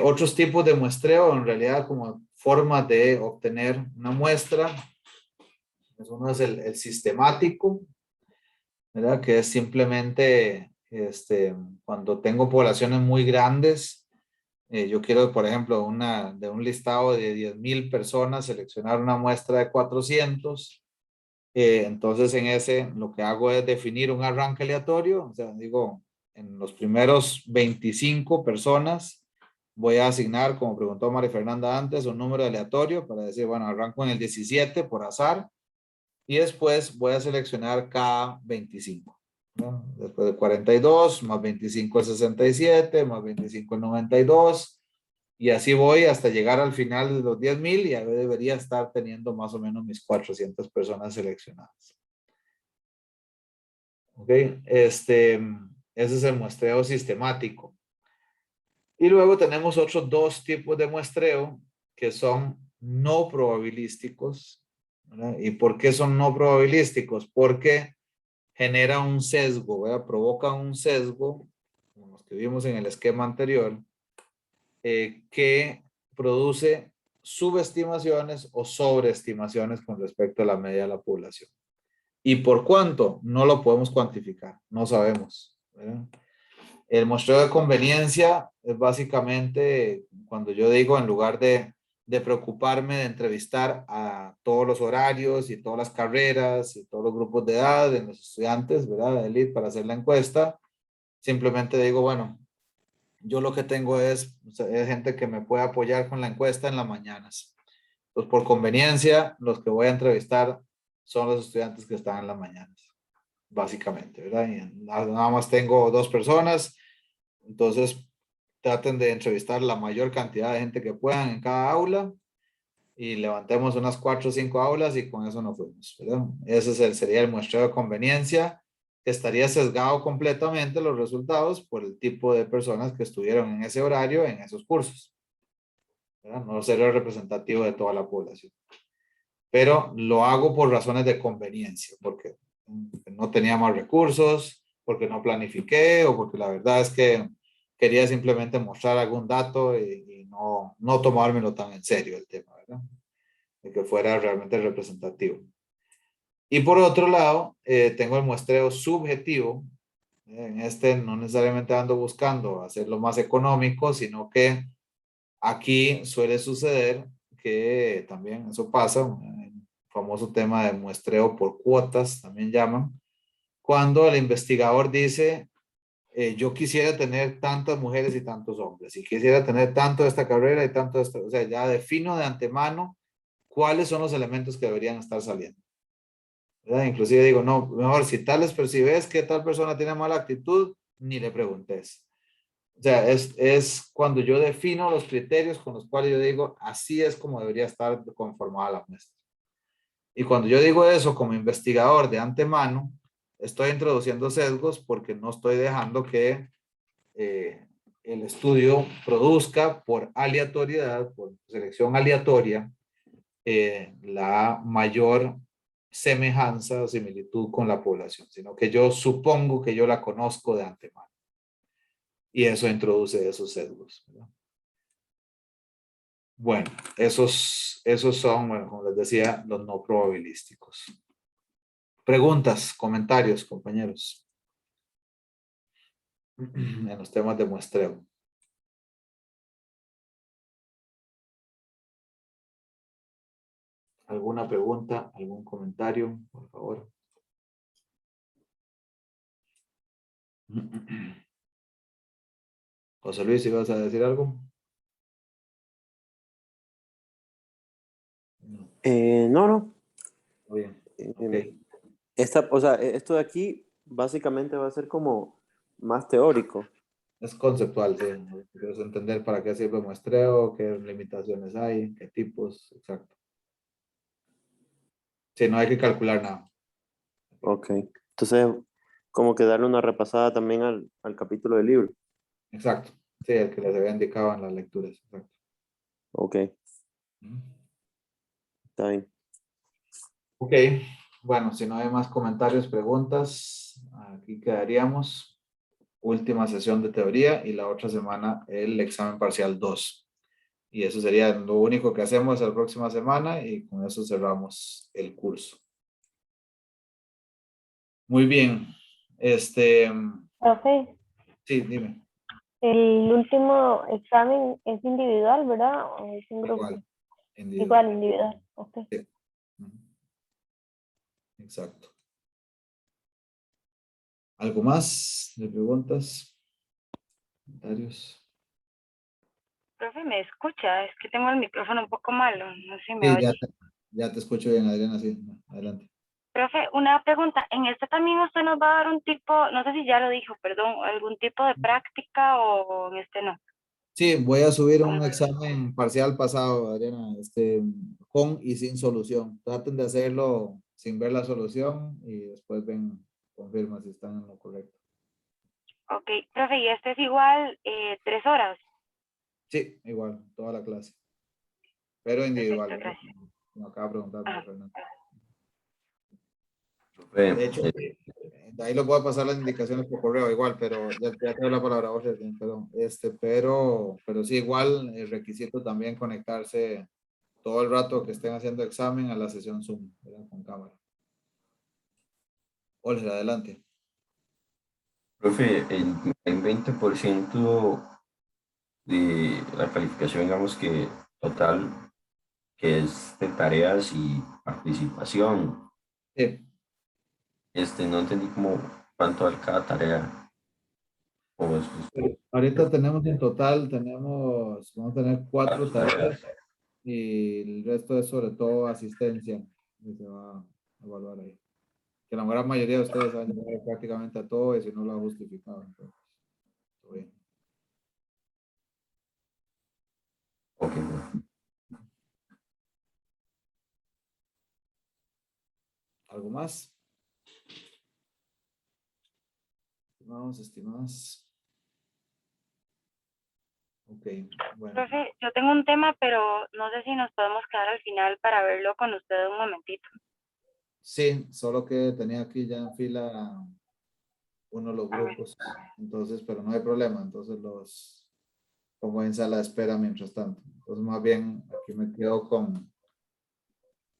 Otros tipos de muestreo, en realidad como formas de obtener una muestra, uno es el sistemático, ¿verdad? Que es simplemente cuando tengo poblaciones muy grandes, yo quiero, por ejemplo, de un listado de 10,000 personas, seleccionar una muestra de 400. Entonces, en ese, lo que hago es definir un arranque aleatorio. O sea, digo, en los primeros 25 personas, voy a asignar, como preguntó María Fernanda antes, un número aleatorio para decir, bueno, arranco en el 17 por azar. Y después voy a seleccionar cada 25. ¿No? Después de 42, más 25 es 67, más 25 es 92. Y así voy hasta llegar al final de los 10,000 y ahí debería estar teniendo más o menos mis 400 personas seleccionadas. ¿Ok? Ese es el muestreo sistemático. Y luego tenemos otros dos tipos de muestreo que son no probabilísticos, ¿verdad? ¿Y por qué son no probabilísticos? Porque genera un sesgo, ¿verdad? Provoca un sesgo, como los que vimos en el esquema anterior, que produce subestimaciones o sobreestimaciones con respecto a la media de la población. ¿Y por cuánto? No lo podemos cuantificar, no sabemos, ¿verdad? El muestreo de conveniencia es básicamente cuando yo digo, en lugar de preocuparme de entrevistar a todos los horarios y todas las carreras y todos los grupos de edad de los estudiantes, ¿verdad? De élite para hacer la encuesta, simplemente digo, bueno, yo lo que tengo es gente que me puede apoyar con la encuesta en las mañanas. Pues por conveniencia, los que voy a entrevistar son los estudiantes que están en las mañanas, básicamente, ¿verdad? Y nada más tengo 2 personas, entonces traten de entrevistar la mayor cantidad de gente que puedan en cada aula y levantemos unas 4 o 5 aulas y con eso nos fuimos, ¿verdad? Ese sería el muestreo de conveniencia, que estaría sesgado completamente los resultados por el tipo de personas que estuvieron en ese horario en esos cursos, ¿verdad? No sería representativo de toda la población. Pero lo hago por razones de conveniencia, porque no tenía más recursos, porque no planifiqué o porque la verdad es que quería simplemente mostrar algún dato y no tomármelo tan en serio el tema, ¿verdad? De que fuera realmente representativo. Y por otro lado, tengo el muestreo subjetivo. En este no necesariamente ando buscando hacerlo más económico, sino que aquí suele suceder que también eso pasa, el famoso tema de muestreo por cuotas, también llaman, cuando el investigador dice, yo quisiera tener tantas mujeres y tantos hombres, y quisiera tener tanto de esta carrera y tanto de esta, o sea, ya defino de antemano cuáles son los elementos que deberían estar saliendo, ¿verdad? Inclusive digo, no, mejor si tal les percibes que tal persona tiene mala actitud, ni le preguntes. O sea, es cuando yo defino los criterios con los cuales yo digo, así es como debería estar conformada la muestra. Y cuando yo digo eso como investigador de antemano, estoy introduciendo sesgos porque no estoy dejando que el estudio produzca por aleatoriedad, por selección aleatoria, la mayor semejanza o similitud con la población, sino que yo supongo que yo la conozco de antemano. Y eso introduce esos sesgos, ¿verdad? Bueno, esos son, bueno, como les decía, los no probabilísticos. Preguntas, comentarios, compañeros, en los temas de muestreo. ¿Alguna pregunta, algún comentario, por favor? José Luis, ¿ibas a decir algo? No. Muy bien. O sea, esto de aquí básicamente va a ser como más teórico. Es conceptual, sí. Quieres entender para qué sirve el muestreo, qué limitaciones hay, qué tipos, exacto. Sí, no hay que calcular nada. Ok. Entonces, como que darle una repasada también al capítulo del libro. Exacto. Sí, el que les había indicado en las lecturas. Exacto. Ok, está bien. Ok, bueno, si no hay más comentarios, preguntas, aquí quedaríamos. Última sesión de teoría y la otra semana el examen parcial 2. Y eso sería lo único que hacemos la próxima semana y con eso cerramos el curso. Muy bien. Profe, Sí, dime. el último examen es individual, ¿verdad? ¿O es un grupo? Igual, individual. Igual, individual. Ok. Sí. Exacto. ¿Algo más de preguntas? ¿Comentarios? Profe, ¿me escucha? Es que tengo el micrófono un poco malo, no sé si me Sí, oye. ya te escucho bien, Adriana, sí. Adelante. Profe, una pregunta. En este también usted nos va a dar un tipo, no sé si ya lo dijo, perdón, algún tipo de práctica o en este no. Sí, voy a subir un ¿Cómo? examen parcial pasado, Adriana, con y sin solución. Traten de hacerlo sin ver la solución y después ven, confirma si están en lo correcto. Ok, profe, y este es igual 3 horas. Sí, igual, toda la clase. pero individual. Perfecto, ¿verdad? gracias. Me acaba de preguntar Ajá. Fernando. Profe, De hecho, de ahí lo puedo pasar las indicaciones por correo igual, pero ya te doy la palabra, Jorge, perdón. Pero sí, igual el requisito también conectarse todo el rato que estén haciendo examen a la sesión Zoom, ¿verdad? Con cámara. Jorge, adelante. profe, el 20% de la calificación, digamos que total, que es de tareas y participación. Sí. No entendí como cuánto a cada tarea. O Ahorita tenemos en total, vamos a tener 4 tareas y el resto es sobre todo asistencia que se va a evaluar ahí. Que la gran mayoría de ustedes han llegado prácticamente a todo y si no lo ha justificado. Entonces, todo bien. ok, profe. ¿Algo más? Estimados. Ok, bueno. Profe, yo tengo un tema, pero no sé si nos podemos quedar al final para verlo con usted un momentito. Sí, solo que tenía aquí ya en fila uno de los grupos, entonces, pero no hay problema, entonces los pongo en sala de espera mientras tanto. Entonces, más bien, aquí me quedo con,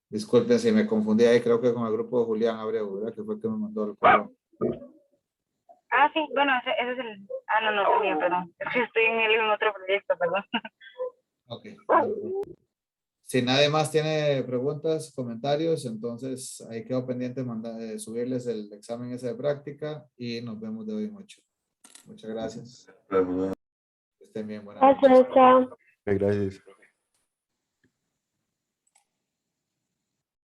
disculpen si me confundí ahí, creo que con el grupo de Julián Abreu, ¿verdad? Que fue el que me mandó el correo. Ah, sí, bueno, ese es el... Ah, no, también, perdón. Es que estoy en otro proyecto, perdón. Ok. Si nadie más tiene preguntas, comentarios, entonces ahí quedo pendiente de subirles el examen ese de práctica y nos vemos de hoy en 8. Muchas gracias. Luego, Que estén bien, buenas noches. Gracias, chao. Gracias.